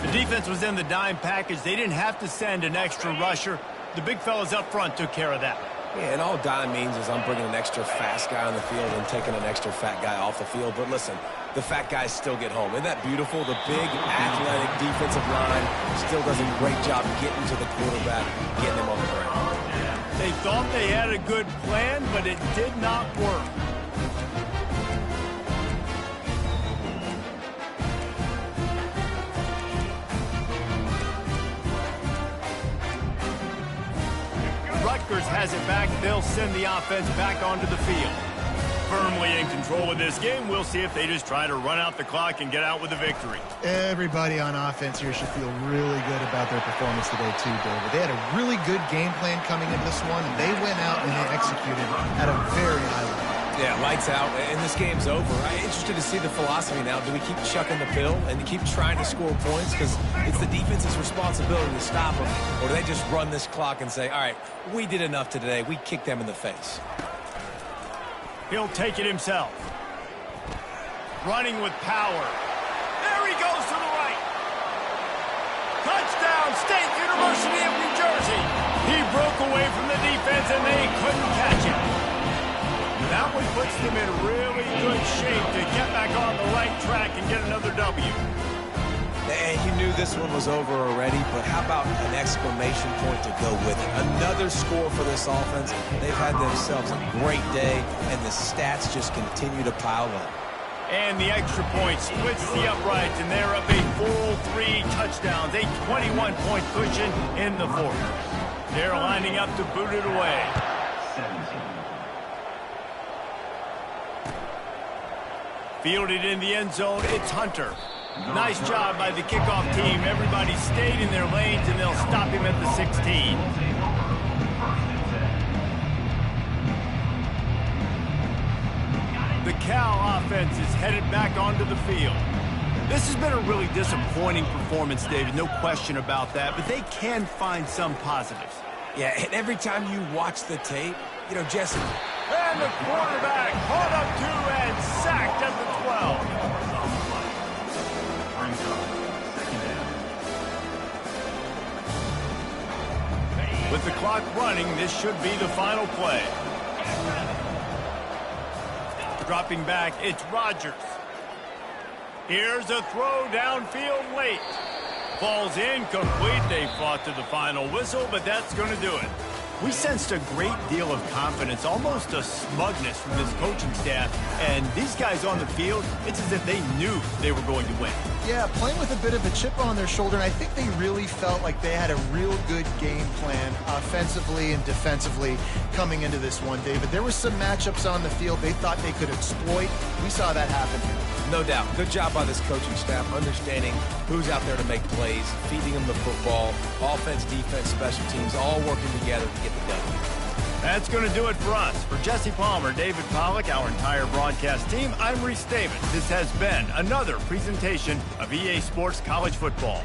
The defense was in the dime package. They didn't have to send an extra rusher. The big fellas up front took care of that. Yeah, and all dime means is I'm bringing an extra fast guy on the field and taking an extra fat guy off the field. But listen, the fat guys still get home. Isn't that beautiful? The big, athletic defensive line still does a great job getting to the quarterback, getting him on the ground. They thought they had a good plan, but it did not work. Rutgers has it back. They'll send the offense back onto the field. Firmly in control of this game. We'll see if they just try to run out the clock and get out with a victory. Everybody on offense here should feel really good about their performance today too, David. They had a really good game plan coming into this one, and they went out and they executed at a very high level. Yeah, lights out, and this game's over. I'm interested to see the philosophy now. Do we keep chucking the pill and keep trying to score points because it's the defense's responsibility to stop them, or do they just run this clock and say, all right, we did enough today. We kicked them in the face. He'll take it himself. Running with power. There he goes to the right. Touchdown, State University of New Jersey. He broke away from the defense and they couldn't catch him. That one puts them in really good shape to get back on the right track and get another W. And you knew this one was over already, but how about an exclamation point to go with it? Another score for this offense. They've had themselves a great day, and the stats just continue to pile up. And the extra point splits the uprights, and they're up a full 3 touchdowns, a 21-point cushion in the 4th. They're lining up to boot it away. Fielded in the end zone, it's Hunter. Nice job by the kickoff team. Everybody stayed in their lanes, and they'll stop him at the 16. The Cal offense is headed back onto the field. This has been a really disappointing performance, David. No question about that, but they can find some positives. Yeah, and every time you watch the tape, you know, Jesse. And the quarterback caught up to and sacked at the 12. With the clock running, this should be the final play. Dropping back, it's Rodgers. Here's a throw downfield late. Falls incomplete. They fought to the final whistle, but that's going to do it. We sensed a great deal of confidence, almost a smugness from this coaching staff. And these guys on the field, it's as if they knew they were going to win. Yeah, playing with a bit of a chip on their shoulder, and I think they really felt like they had a real good game plan offensively and defensively coming into this one, David. There were some matchups on the field they thought they could exploit. We saw that happen here. No doubt. Good job by this coaching staff, understanding who's out there to make plays, feeding them the football, offense, defense, special teams, all working together to get the W. That's going to do it for us. For Jesse Palmer, David Pollack, our entire broadcast team, I'm Reese Davis. This has been another presentation of EA Sports College Football.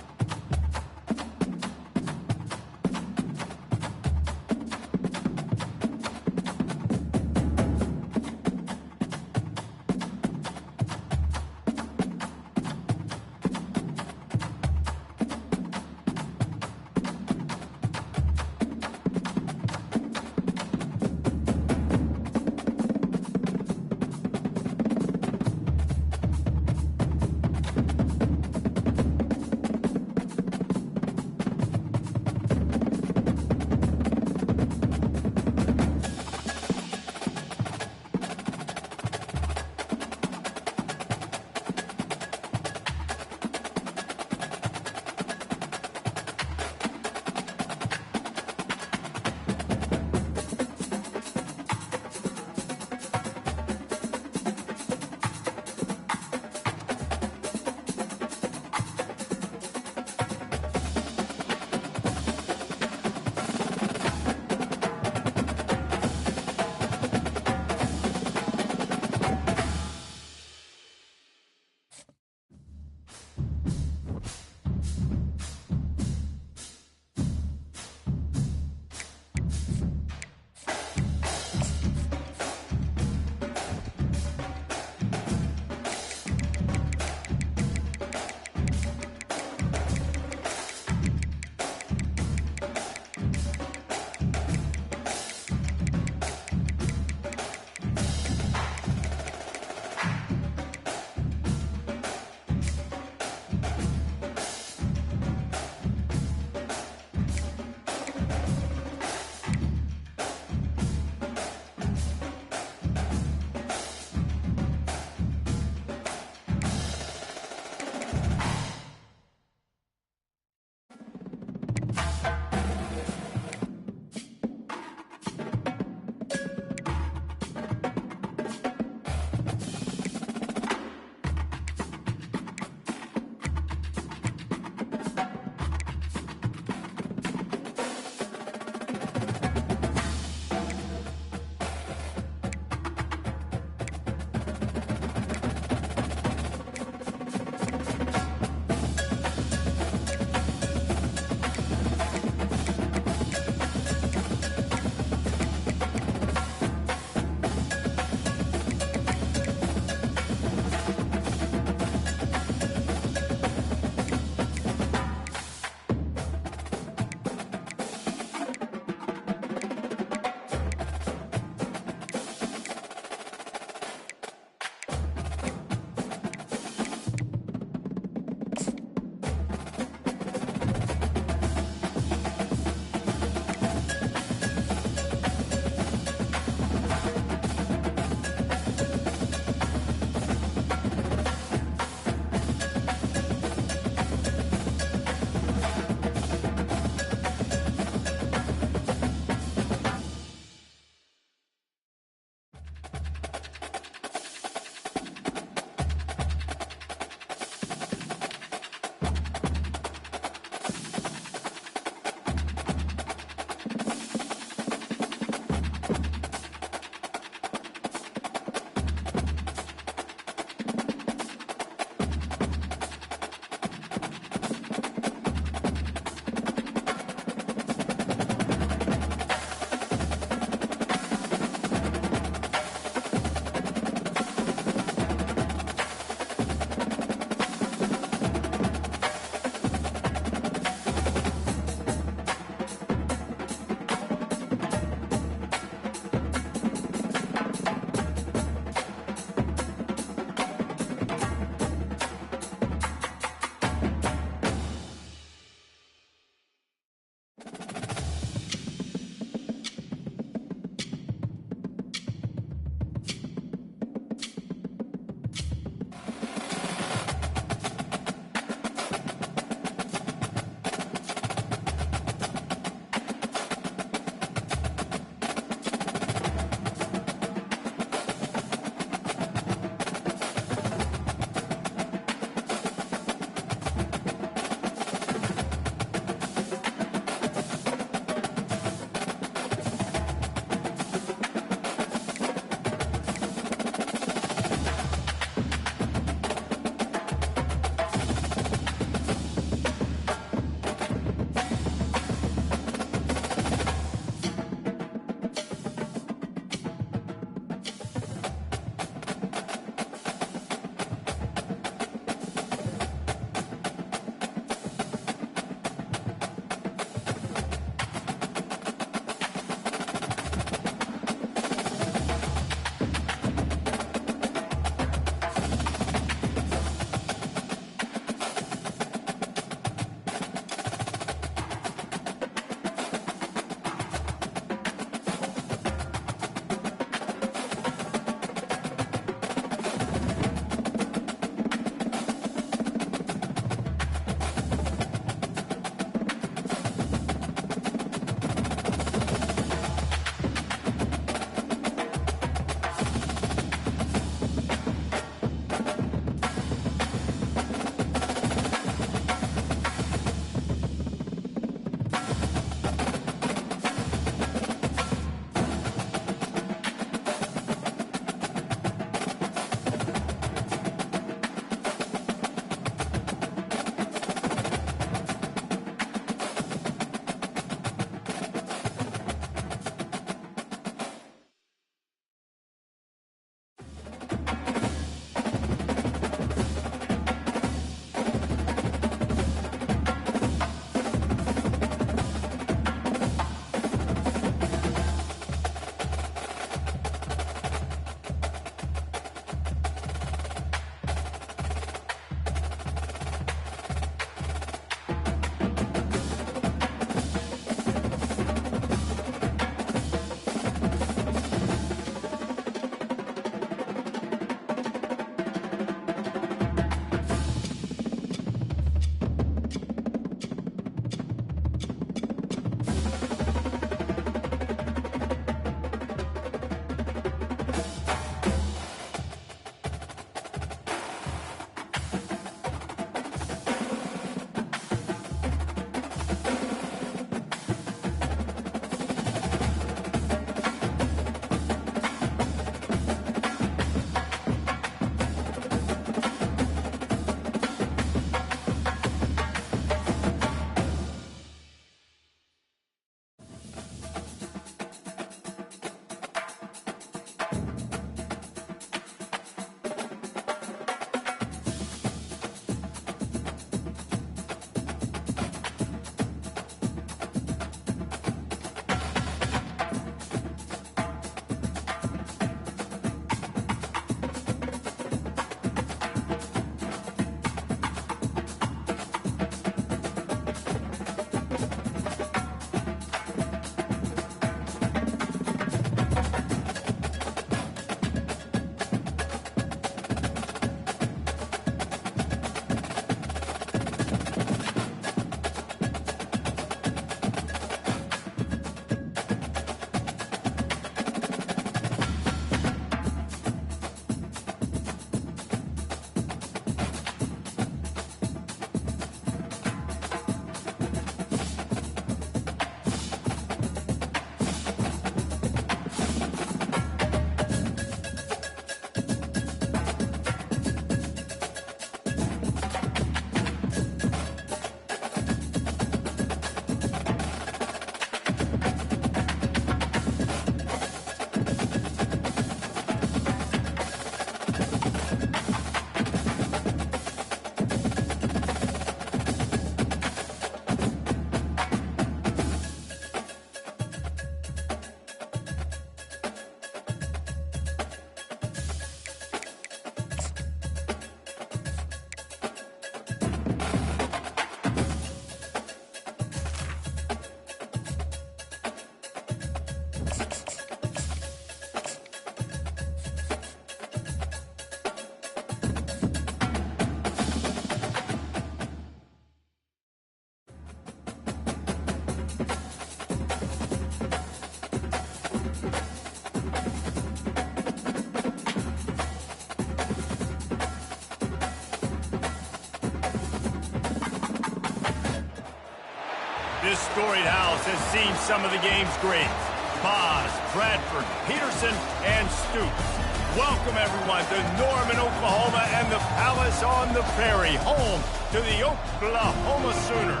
This storied house has seen some of the game's greats. Boz, Bradford, Peterson, and Stoops. Welcome, everyone, to Norman, Oklahoma, and the Palace on the Prairie, home to the Oklahoma Sooners.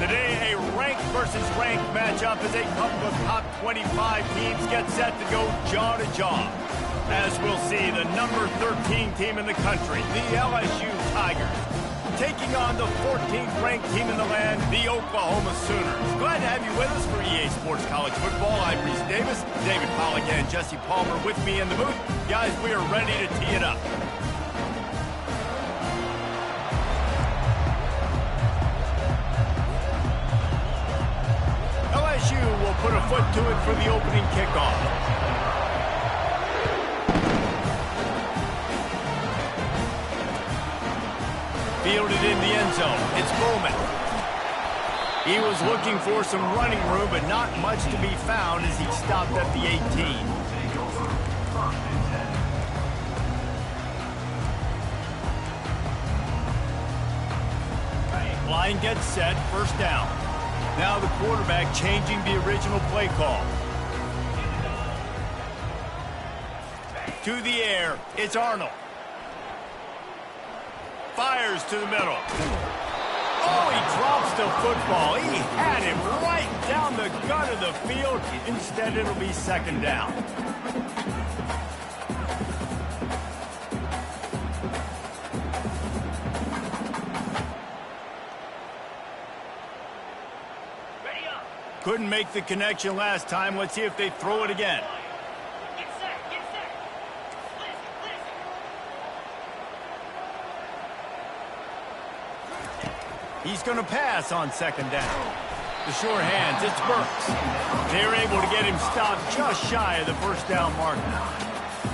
Today, a ranked versus ranked matchup as a couple of top 25 teams get set to go jaw to jaw. As we'll see, the number 13 team in the country, the LSU Tigers, taking on the 14th ranked team in the land, the Oklahoma Sooners. Glad to have you with us for EA Sports College Football. I'm Reese Davis, David Pollack and Jesse Palmer with me in the booth. Guys, we are ready to tee it up. LSU will put a foot to it for the opening kickoff. Fielded in the end zone. It's Bowman. He was looking for some running room, but not much to be found as he stopped at the 18. Line gets set, first down. Now the quarterback changing the original play call. To the air, it's Arnold. Fires to the middle. Oh, he drops the football. He had him right down the gut of the field. Instead, it'll be second down. Couldn't make the connection last time. Let's see if they throw it again. He's going to pass on second down. The sure hands, it's Burks. They're able to get him stopped just shy of the first down marker.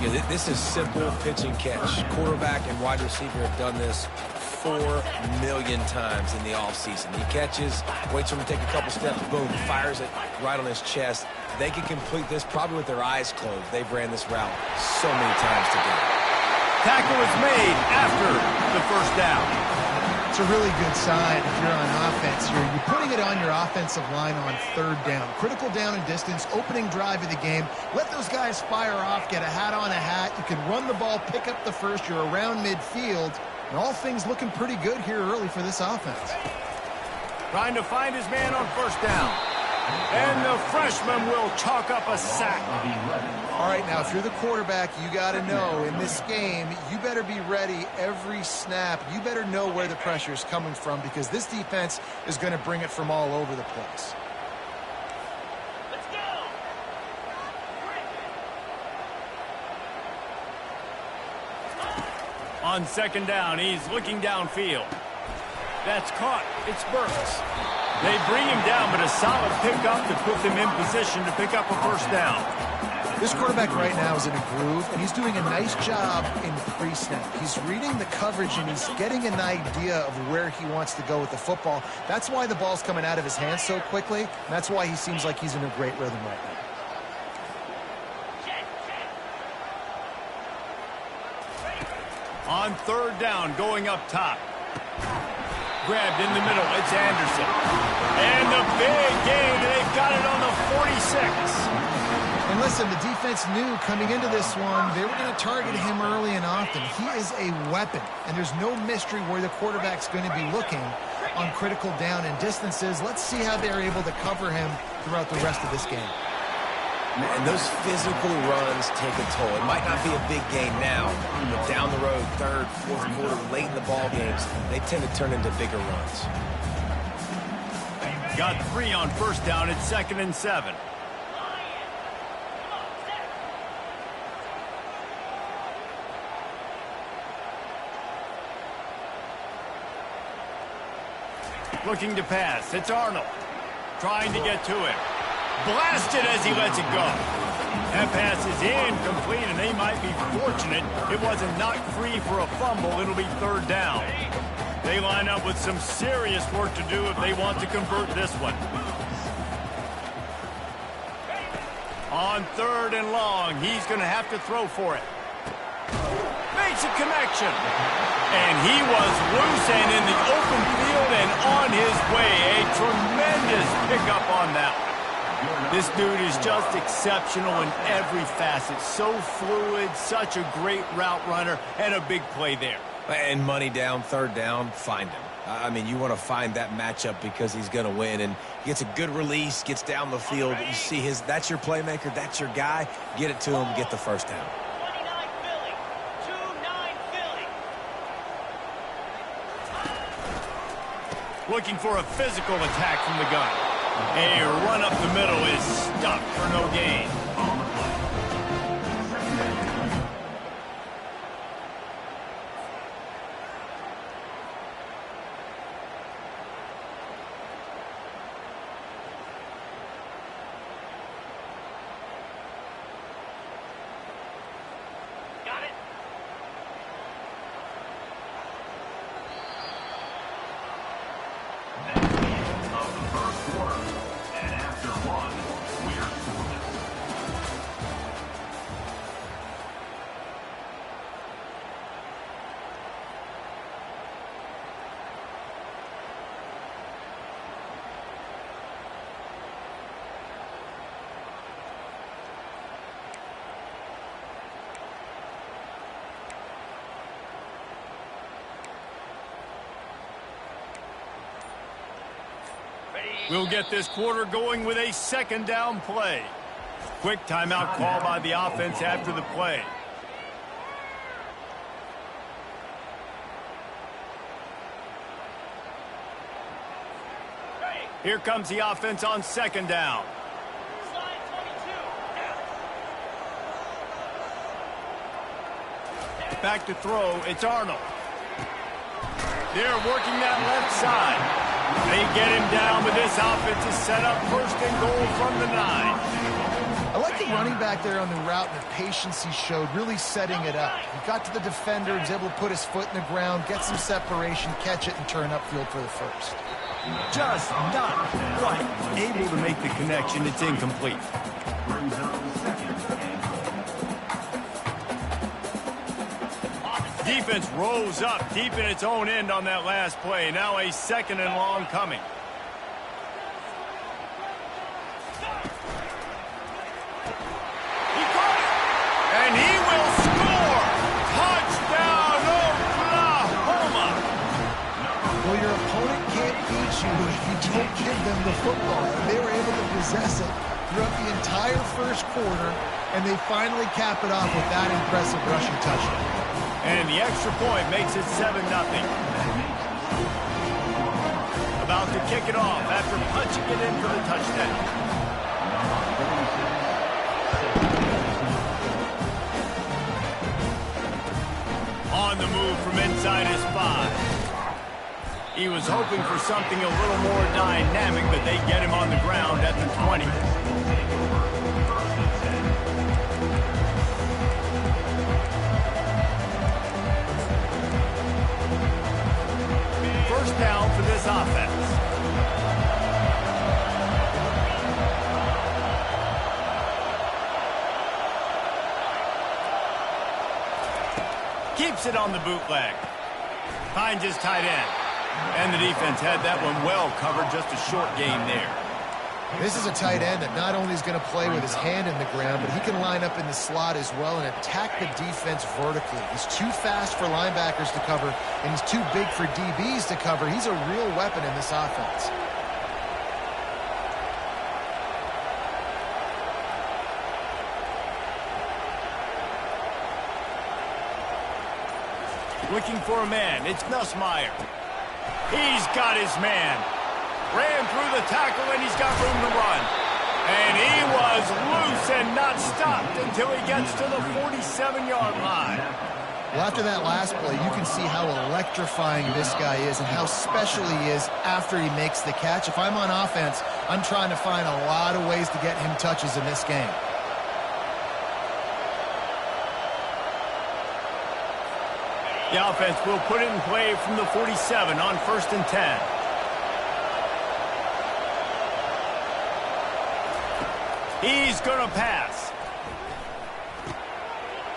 Yeah, this is simple pitch and catch. Quarterback and wide receiver have done this 4 million times in the offseason. He catches, waits for him to take a couple steps, boom, fires it right on his chest. They can complete this probably with their eyes closed. They've ran this route so many times together. Tackle is made after the first down. It's a really good sign if you're on offense. You're putting it on your offensive line on third down. Critical down and distance, opening drive of the game. Let those guys fire off, get a hat on a hat. You can run the ball, pick up the first. You're around midfield. And all things looking pretty good here early for this offense. Trying to find his man on first down. And the freshman will chalk up a sack. All right, now, if you're the quarterback, you got to know in this game, you better be ready every snap. You better know where the pressure is coming from because this defense is going to bring it from all over the place. Let's go. On second down, he's looking downfield. That's caught. It's Burks. They bring him down, but a solid pickup to put them in position to pick up a first down. This quarterback right now is in a groove, and he's doing a nice job in pre-snap. He's reading the coverage, and he's getting an idea of where he wants to go with the football. That's why the ball's coming out of his hands so quickly, and that's why he seems like he's in a great rhythm right now. On third down, going up top. Grabbed in the middle, it's Anderson. And the big gain, they've got it on the 46. And listen, the defense knew coming into this one, they were going to target him early and often. He is a weapon, and there's no mystery where the quarterback's going to be looking on critical down and distances. Let's see how they're able to cover him throughout the rest of this game. And those physical runs take a toll. It might not be a big game now, but down the road, third, fourth quarter, late in the ball games, they tend to turn into bigger runs. Got 3 on first down. It's 2nd and 7. Looking to pass. It's Arnold. Trying to get to it. Blasted as he lets it go. That pass is incomplete, and they might be fortunate it wasn't knocked free for a fumble. It'll be third down. They line up with some serious work to do if they want to convert this one. On third and long, he's going to have to throw for it. Makes makes a connection. And he was loose and in the open field and on his way. A tremendous pickup on that one. This dude is just exceptional in every facet. So fluid, such a great route runner, and a big play there. And money down, third down, find him. I mean, you want to find that matchup because he's going to win. And he gets a good release, gets down the field. You see that's your playmaker, that's your guy. Get it to him, get the first down. 29 Philly. 2-9 Philly. Looking for a physical attack from the gun. A run up the middle is stuck for no gain. Got it. We'll get this quarter going with a second down play. Quick timeout call by the offense after the play. Here comes the offense on second down. Slide 22. Back to throw, it's Arnold. They're working that left side. They get him down, but this offense is set up first and goal from the 9. I like the running back there on the route and the patience he showed, really setting it up. He got to the defender, he was able to put his foot in the ground, get some separation, catch it, and turn upfield for the first. Just not quite able to make the connection. It's incomplete. Defense rose up deep in its own end on that last play. Now a second and long coming. He caught it, and he will score. Touchdown, Oklahoma. Well, your opponent can't beat you if you don't give them the football. They were able to possess it throughout the entire first quarter, and they finally cap it off with that impressive rushing touchdown. And the extra point makes it 7-0. About to kick it off after punching it in for the touchdown. On the move from inside his 5. He was hoping for something a little more dynamic, but they get him on the ground at the 20. First down for this offense. Keeps it on the bootleg. Finds his tight end. And the defense had that one well covered, just a short gain there. This is a tight end that not only is going to play with his hand in the ground, but he can line up in the slot as well and attack the defense vertically. He's too fast for linebackers to cover, and he's too big for DBs to cover. He's a real weapon in this offense. Looking for a man. It's Nussmeier. He's got his man. Ran through the tackle, and he's got room to run. And he was loose and not stopped until he gets to the 47-yard line. Well, after that last play, you can see how electrifying this guy is and how special he is after he makes the catch. If I'm on offense, I'm trying to find a lot of ways to get him touches in this game. The offense will put it in play from the 47 on 1st and 10. He's going to pass.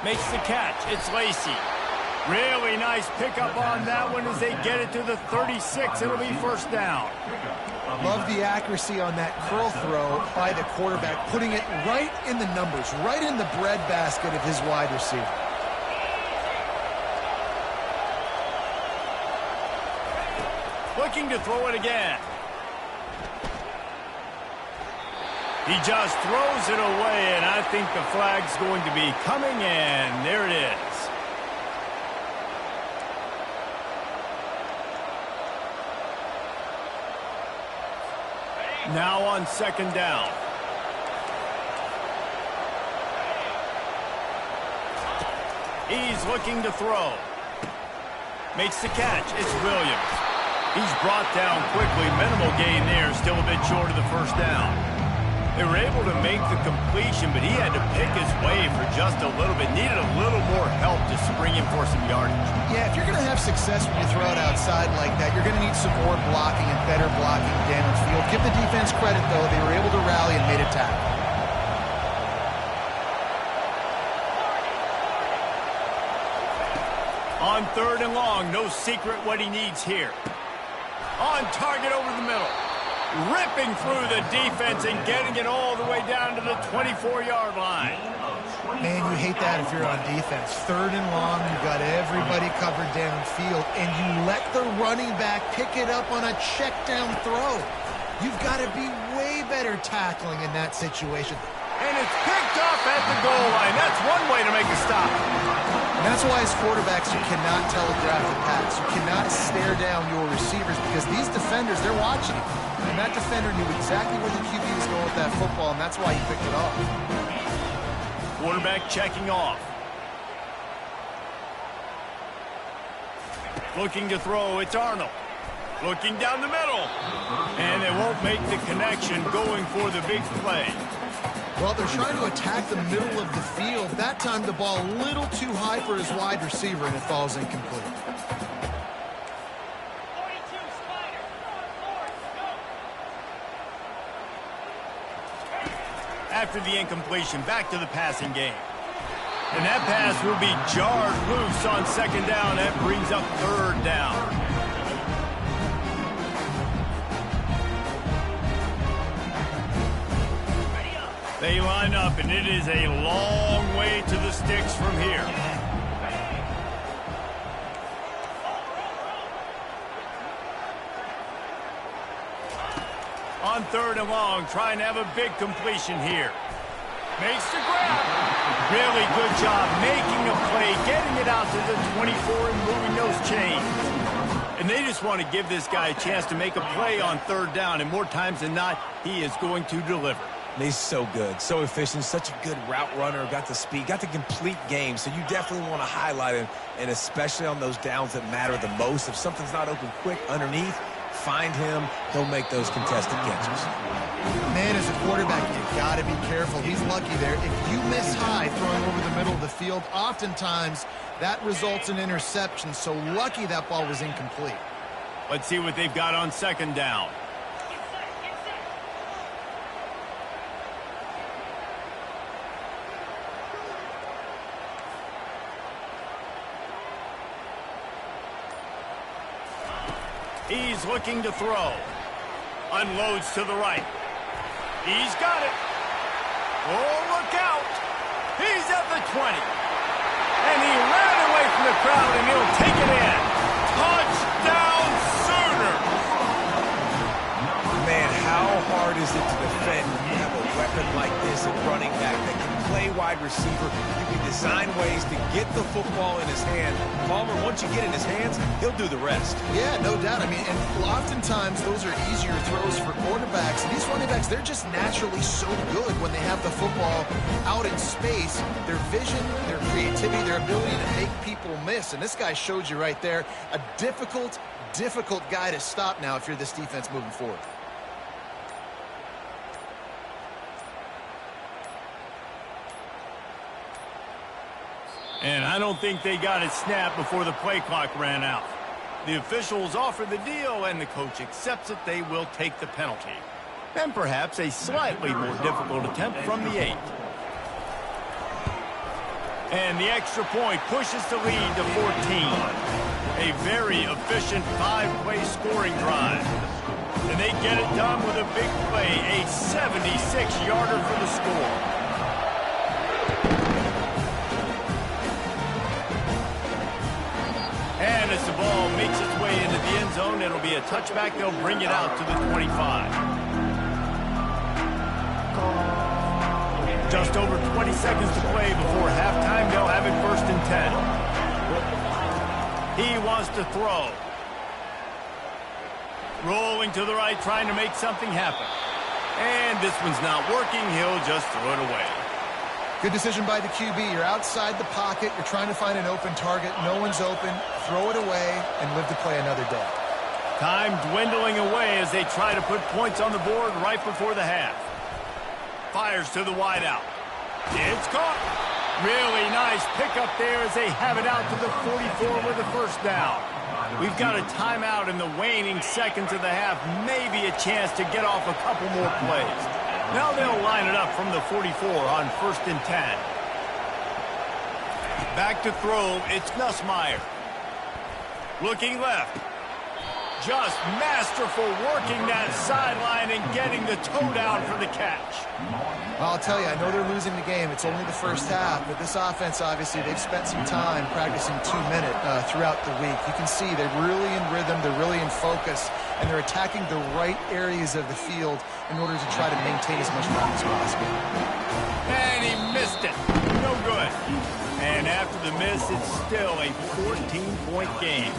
Makes the catch. It's Lacy. Really nice pickup on that one as they get it to the 36. It'll be first down. Love the accuracy on that curl throw by the quarterback, putting it right in the numbers, right in the breadbasket of his wide receiver. Looking to throw it again. He just throws it away, and I think the flag's going to be coming in. There it is. Now on second down. He's looking to throw. Makes the catch. It's Williams. He's brought down quickly. Minimal gain there. Still a bit short of the first down. They were able to make the completion, but he had to pick his way for just a little bit. Needed a little more help to spring him for some yardage. Yeah, if you're going to have success when you throw it outside like that, you're going to need some more blocking and better blocking downfield. Give the defense credit, though. They were able to rally and made a tackle. On third and long, no secret what he needs here. On target over the middle. Ripping through the defense and getting it all the way down to the 24-yard line. Man, you hate that if you're on defense. Third and long, you got everybody covered downfield, and you let the running back pick it up on a check down throw. You've got to be way better tackling in that situation. And it's picked up at the goal line. That's one way to make a stop. And that's why as quarterbacks, you cannot telegraph the pass. You cannot stare down your receivers because these defenders, they're watching you. And that defender knew exactly where the QB was going with that football, and that's why he picked it off. Quarterback checking off. Looking to throw, it's Arnold. Looking down the middle. And they won't make the connection going for the big play. Well, they're trying to attack the middle of the field. That time the ball a little too high for his wide receiver, and it falls incomplete. 42, Spider. Forward, go. After the incompletion, back to the passing game. And that pass will be jarred loose on second down. That brings up third down. They line up, and it is a long way to the sticks from here. On third and long, trying to have a big completion here. Makes the grab. Really good job making a play, getting it out to the 24 and moving those chains. And they just want to give this guy a chance to make a play on third down, and more times than not, he is going to deliver. And he's so good, so efficient, such a good route runner, got the speed, got the complete game, so you definitely want to highlight him, and especially on those downs that matter the most. If something's not open quick underneath, find him, he'll make those contested catches. Man, as a quarterback, you got to be careful. He's lucky there. If you miss high throwing over the middle of the field, oftentimes that results in interception, so lucky that ball was incomplete. Let's see what they've got on second down. He's looking to throw. Unloads to the right. He's got it. Oh, look out. He's at the 20. And he ran away from the crowd, and he'll take it in. Touchdown Sooners. Man, how hard is it to defend when you have a weapon like this at running back that can play wide receiver? You can design ways to get the football in his hand. Palmer, once you get in his hands, he'll do the rest. Yeah, no doubt. I mean, and oftentimes those are easier throws for quarterbacks. And these running backs, they're just naturally so good when they have the football out in space. Their vision, their creativity, their ability to make people miss. And this guy showed you right there, a difficult guy to stop now if you're this defense moving forward. And I don't think they got it snapped before the play clock ran out. The officials offer the deal, and the coach accepts it. They will take the penalty. And perhaps a slightly more difficult attempt from the 8. And the extra point pushes the lead to 14. A very efficient 5-play scoring drive. And they get it done with a big play, a 76-yarder for the score. And as the ball makes its way into the end zone, it'll be a touchback. They'll bring it out to the 25. Just over 20 seconds to play before halftime. They'll have it 1st and 10. He wants to throw. Rolling to the right, trying to make something happen. And this one's not working. He'll just throw it away. Good decision by the QB. You're outside the pocket. You're trying to find an open target. No one's open. Throw it away and live to play another day. Time dwindling away as they try to put points on the board right before the half. Fires to the wideout. It's caught. Really nice pickup there as they have it out to the 44 with a 1st down. We've got a timeout in the waning seconds of the half. Maybe a chance to get off a couple more plays. Now they'll line it up from the 44 on 1st and 10. Back to throw. It's Nussmeier. Looking left. Just masterful working that sideline and getting the toe down for the catch. Well, I'll tell you, I know they're losing the game. It's only the 1st half, but this offense, obviously, they've spent some time practicing 2-minute throughout the week. You can see they're really in rhythm, they're really in focus, and they're attacking the right areas of the field in order to try to maintain as much time as possible. And he missed it. No good. And after the miss, it's still a 14-point game.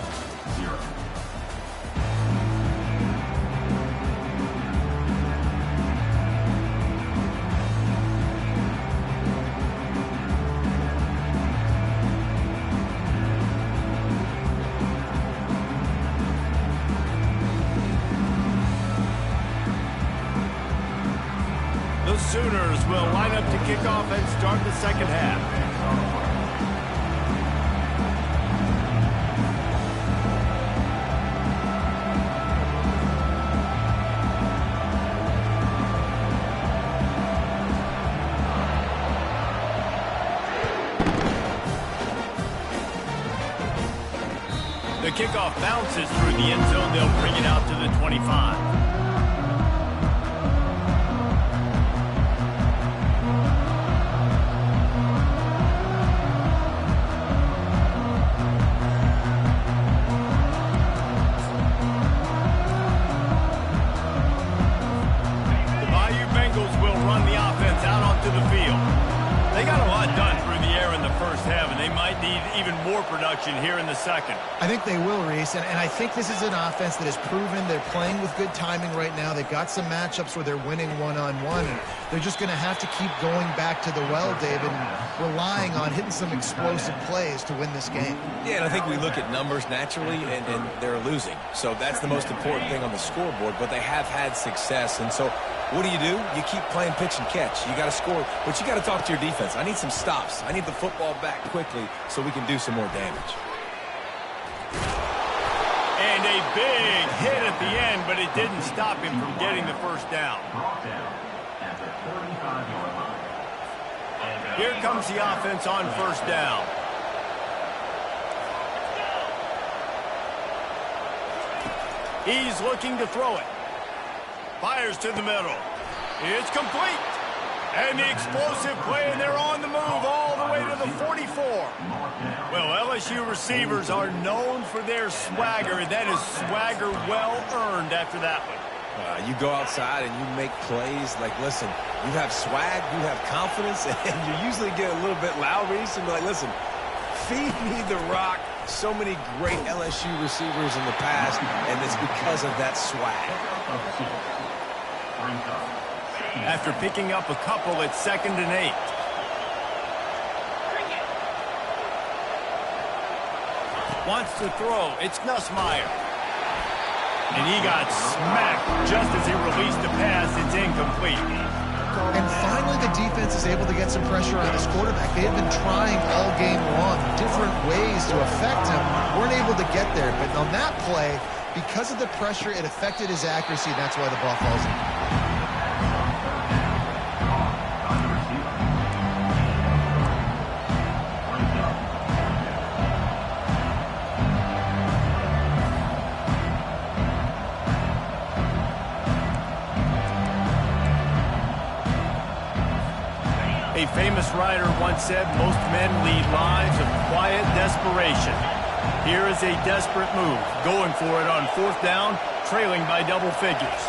Sooners will line up to kick off and start the 2nd half. The kickoff bounces through the end zone. They'll bring it out to the 25. Production here in the 2nd. I think they will, Reese, and I think this is an offense that has proven they're playing with good timing right now. They've got some matchups where they're winning one-on-one, and they're just going to have to keep going back to the well, David, and relying on hitting some explosive plays to win this game. Yeah, and I think we look at numbers naturally, and they're losing. So that's the most important thing on the scoreboard, but they have had success, and so what do? You keep playing pitch and catch. You got to score, but you got to talk to your defense. I need some stops. I need the football back quickly so we can do some more damage. And a big hit at the end, but it didn't stop him from getting the 1st down. Here comes the offense on 1st down. He's looking to throw it. Fires to the middle. It's complete. And the explosive play, and they're on the move all the way to the 44. Well, LSU receivers are known for their swagger, and that is swagger well earned after that one. You go outside and you make plays. Like, listen, you have swag, you have confidence, and you usually get a little bit loud, Reese, and be like, listen, feed me the rock. So many great LSU receivers in the past, and it's because of that swag. After picking up a couple, it's 2nd and 8. Wants to throw. It's Nussmeier. And he got smacked just as he released the pass. It's incomplete. And finally, the defense is able to get some pressure on this quarterback. They have been trying all game long, different ways to affect him. Weren't able to get there. But on that play, because of the pressure, it affected his accuracy. That's why the ball falls in. famous writer once said, most men lead lives of quiet desperation. Here is a desperate move, going for it on 4th down, trailing by double figures.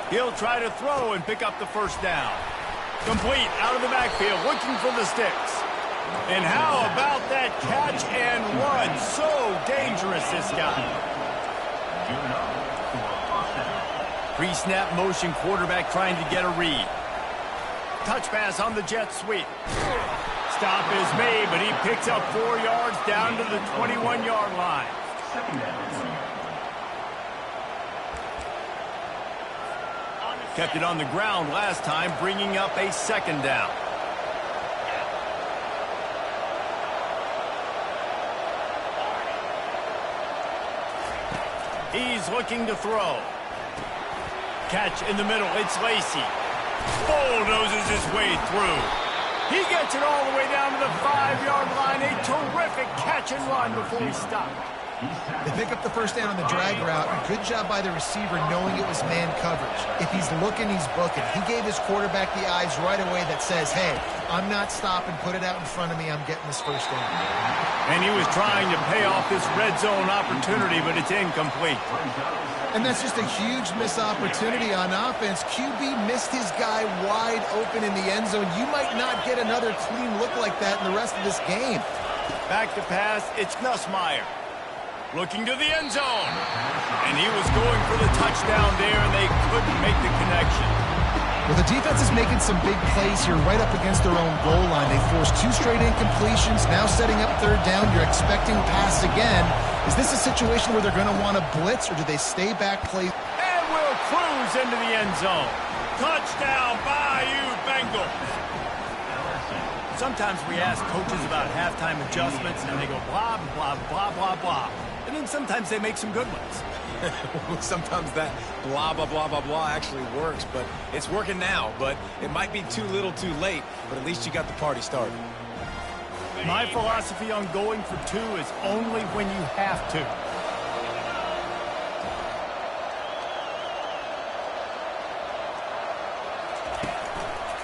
He'll try to throw and pick up the first down. Complete out of the backfield, looking for the sticks. And how about that catch and run? So dangerous, this guy. Pre-snap motion quarterback trying to get a read. Touch pass on the jet sweep. Stop is made, but he picks up 4 yards down to the 21-yard line. Kept it on the ground last time, bringing up a 2nd down. He's looking to throw. Catch in the middle. It's Lacy. Bulldozes his way through. He gets it all the way down to the 5-yard line. A terrific catch and run before he stopped. They pick up the first down on the drag route. Good job by the receiver knowing it was man coverage. If he's looking, he's booking. He gave his quarterback the eyes right away that says, hey, I'm not stopping. Put it out in front of me. I'm getting this first down. And he was trying to pay off this red zone opportunity, but it's incomplete. And that's just a huge missed opportunity on offense. QB missed his guy wide open in the end zone. You might not get another clean look like that in the rest of this game. Back to pass, it's Nussmeier. Looking to the end zone. And he was going for the touchdown there, and they couldn't make the connection. Well, the defense is making some big plays here right up against their own goal line. They forced 2 straight incompletions, now setting up 3rd down. You're expecting pass again. Is this a situation where they're going to want to blitz, or do they stay back, play? And will cruise into the end zone. Touchdown, Bayou Bengals. Sometimes we ask coaches about halftime adjustments, and they go blah, blah, blah, blah, blah. And then sometimes they make some good ones. Sometimes that blah, blah, blah, blah, blah actually works, but it's working now. But it might be too little too late, but at least you got the party started. My philosophy on going for 2 is only when you have to.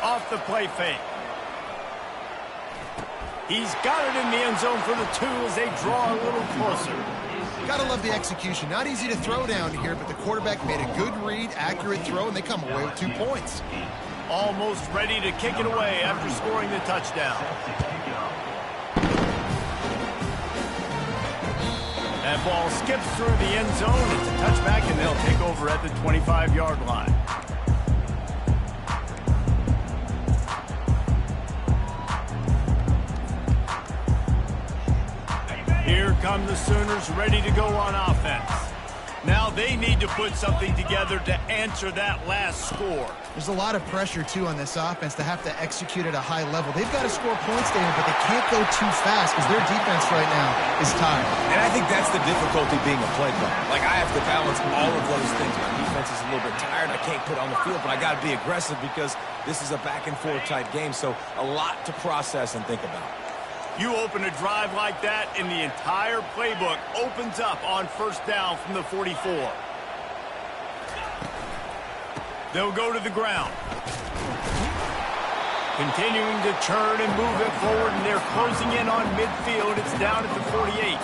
Off the play fake. He's got it in the end zone for the 2 as they draw a little closer. Gotta love the execution. Not easy to throw down here, but the quarterback made a good read, accurate throw, and they come away with 2 points. Almost ready to kick it away after scoring the touchdown. That ball skips through the end zone. It's a touchback, and they'll take over at the 25-yard line. Here come the Sooners ready to go on offense. Now they need to put something together to answer that last score. There's a lot of pressure, too, on this offense to have to execute at a high level. They've got to score points, David, but they can't go too fast because their defense right now is tired. And I think that's the difficulty being a play caller. Like, I have to balance all of those things. My defense is a little bit tired. I can't put on the field, but I got to be aggressive because this is a back-and-forth type game, so a lot to process and think about. You open a drive like that, and the entire playbook opens up on 1st down from the 44. They'll go to the ground. Continuing to churn and move it forward, and they're closing in on midfield. It's down at the 48.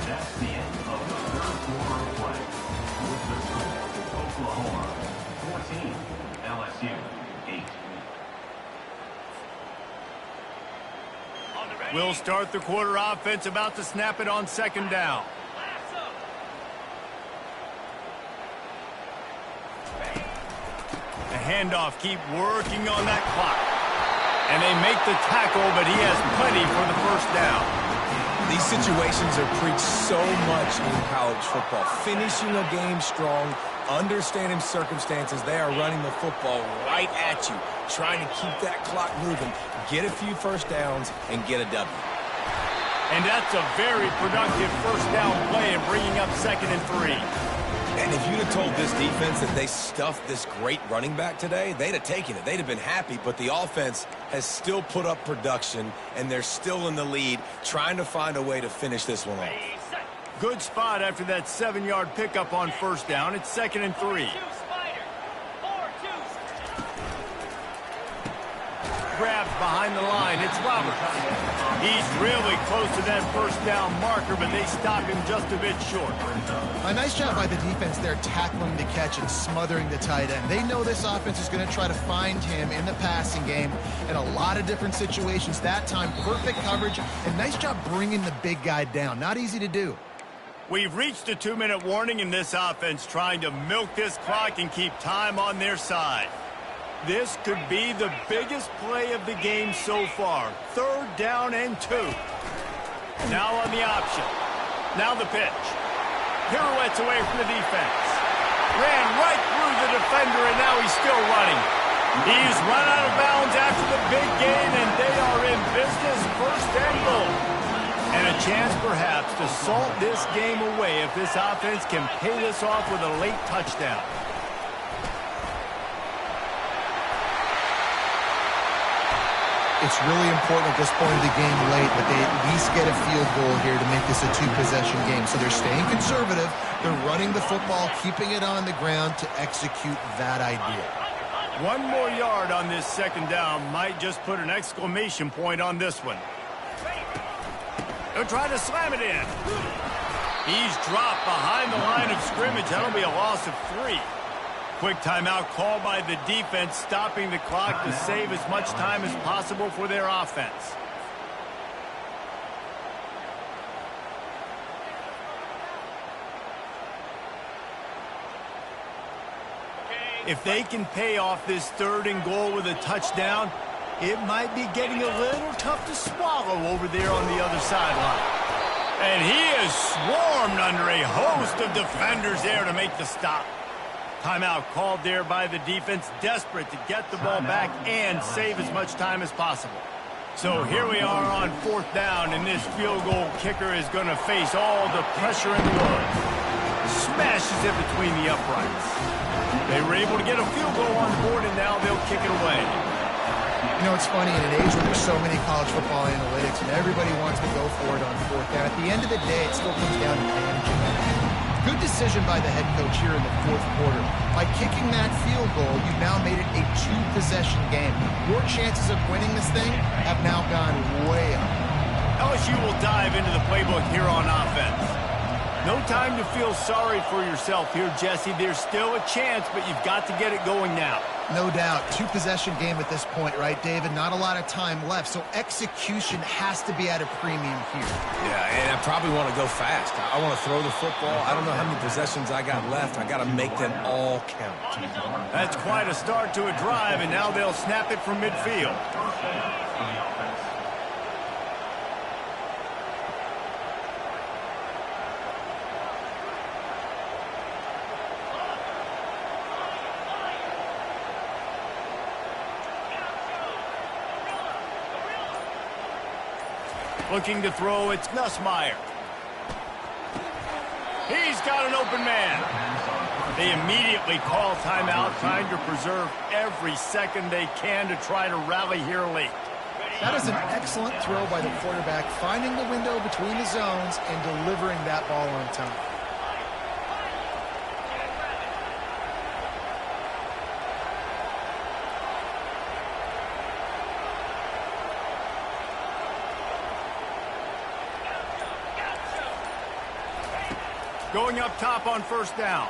That's the end of the 3rd quarter of play. With the score, Oklahoma 14, LSU 8. We'll start the quarter offense, about to snap it on 2nd down. The handoff, keep working on that clock. And they make the tackle, but he has plenty for the 1st down. These situations are preached so much in college football. Finishing a game strong, understanding circumstances. They are running the football right at you, trying to keep that clock moving, get a few 1st downs, and get a W. And that's a very productive 1st down play and bringing up 2nd and 3. And if you'd have told this defense that they stuffed this great running back today, they'd have taken it. They'd have been happy, but the offense has still put up production, and they're still in the lead, trying to find a way to finish this one off. Good spot after that 7-yard pickup on 1st down. It's 2nd and 3. grabs behind the line. It's Roberts. He's really close to that first down marker, but they stop him just a bit short. A nice job by the defense there, tackling the catch and smothering the tight end. They know this offense is going to try to find him in the passing game in a lot of different situations. That time, perfect coverage, and nice job bringing the big guy down. Not easy to do. We've reached a 2-minute warning in this offense, trying to milk this clock and keep time on their side. This could be the biggest play of the game so far. 3rd down and 2. Now on the option. Now the pitch. Pirouettes away from the defense. Ran right through the defender, and now he's still running. He's run out of bounds after the big gain, and they are in business. 1st and goal. And a chance perhaps to salt this game away if this offense can pay this off with a late touchdown. It's really important at this point of the game late that they at least get a field goal here to make this a 2-possession game. So they're staying conservative. They're running the football, keeping it on the ground to execute that idea. 1 more yard on this 2nd down might just put an exclamation point on this one. They'll try to slam it in. He's dropped behind the line of scrimmage. That'll be a loss of 3. Quick timeout called by the defense, stopping the clock to save as much time as possible for their offense. If they can pay off this 3rd and goal with a touchdown, it might be getting a little tough to swallow over there on the other sideline. And he is swarmed under a host of defenders there to make the stop. Timeout called there by the defense, desperate to get the ball back and save as much time as possible. So here we are on 4th down, and this field goal kicker is going to face all the pressure in the world. Smashes it between the uprights. They were able to get a field goal on the board, and now they'll kick it away. You know, it's funny, in an age where there's so many college football analytics and everybody wants to go for it on 4th down, at the end of the day, it still comes down to managing that. Good decision by the head coach here in the 4th quarter. By kicking that field goal, you've now made it a 2-possession game. Your chances of winning this thing have now gone way up. LSU will dive into the playbook here on offense. No time to feel sorry for yourself here, Jesse. There's still a chance, but you've got to get it going now. No doubt. 2-possession game at this point, right, David? Not a lot of time left, so execution has to be at a premium here. Yeah, and I probably want to go fast. I want to throw the football. I don't know how many possessions I got left. I got to make them all count. That's quite a start to a drive, and now they'll snap it from midfield. Looking to throw, it's Nussmeier. He's got an open man. They immediately call timeout, trying to preserve every second they can to try to rally here late. That is an excellent throw by the quarterback, finding the window between the zones and delivering that ball on time. Going up top on 1st down.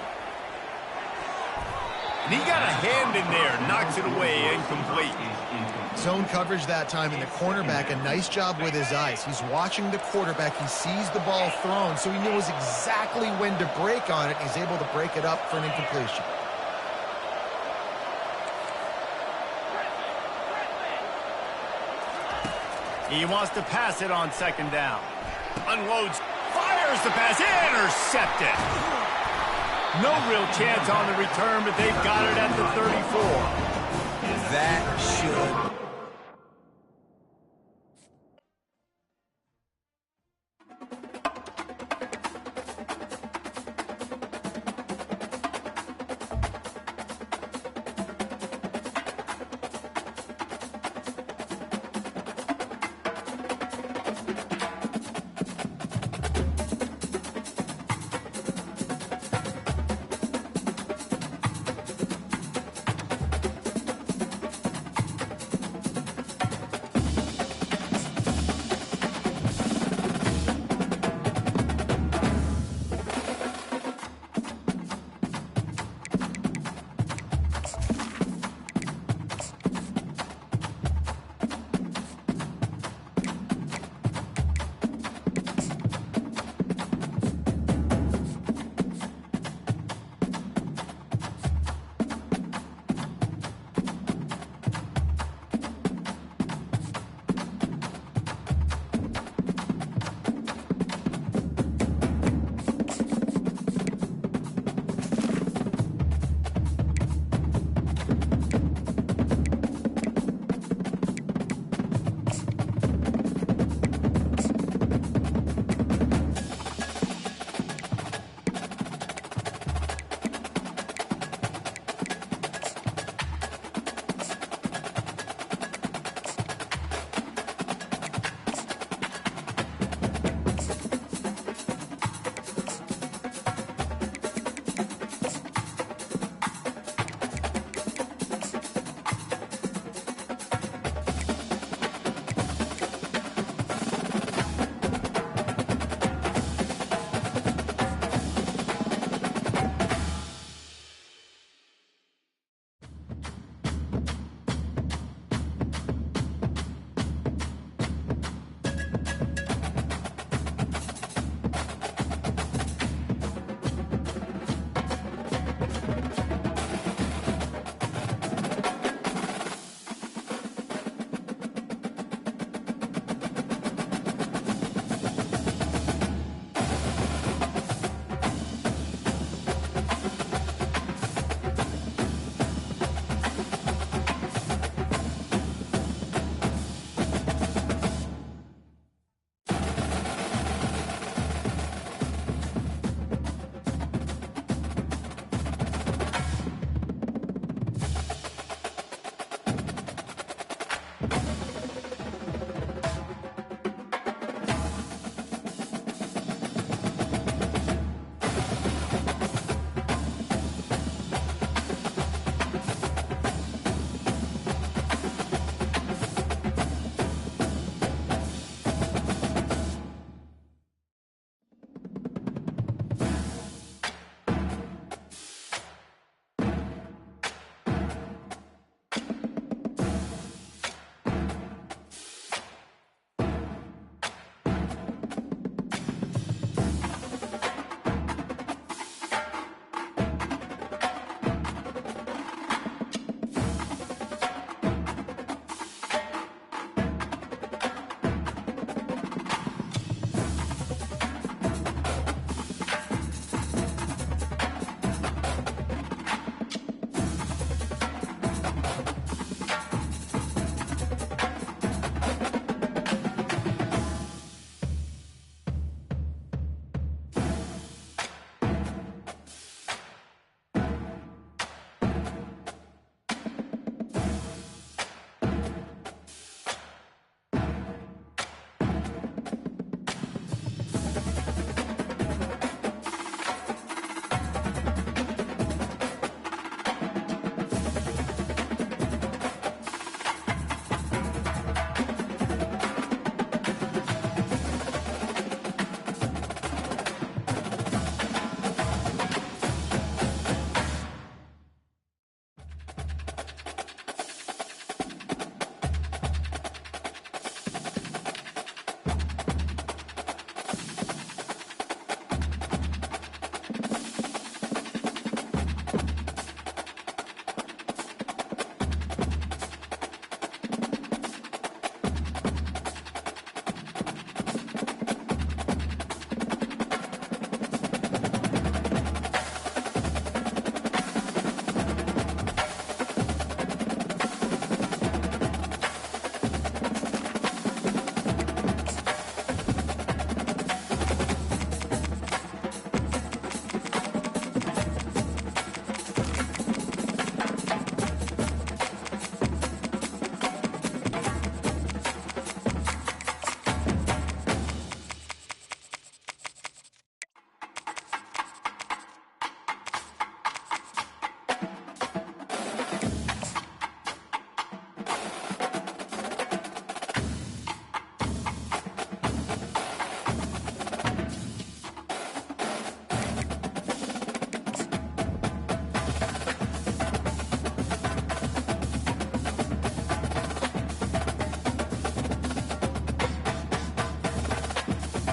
And he got a hand in there, knocks it away, incomplete. Zone coverage that time, and the cornerback, a nice job with his eyes. He's watching the quarterback. He sees the ball thrown, so he knows exactly when to break on it. He's able to break it up for an incompletion. He wants to pass it on 2nd down. Unloads. Fires the pass, intercepted. No real chance on the return, but they've got it at the 34.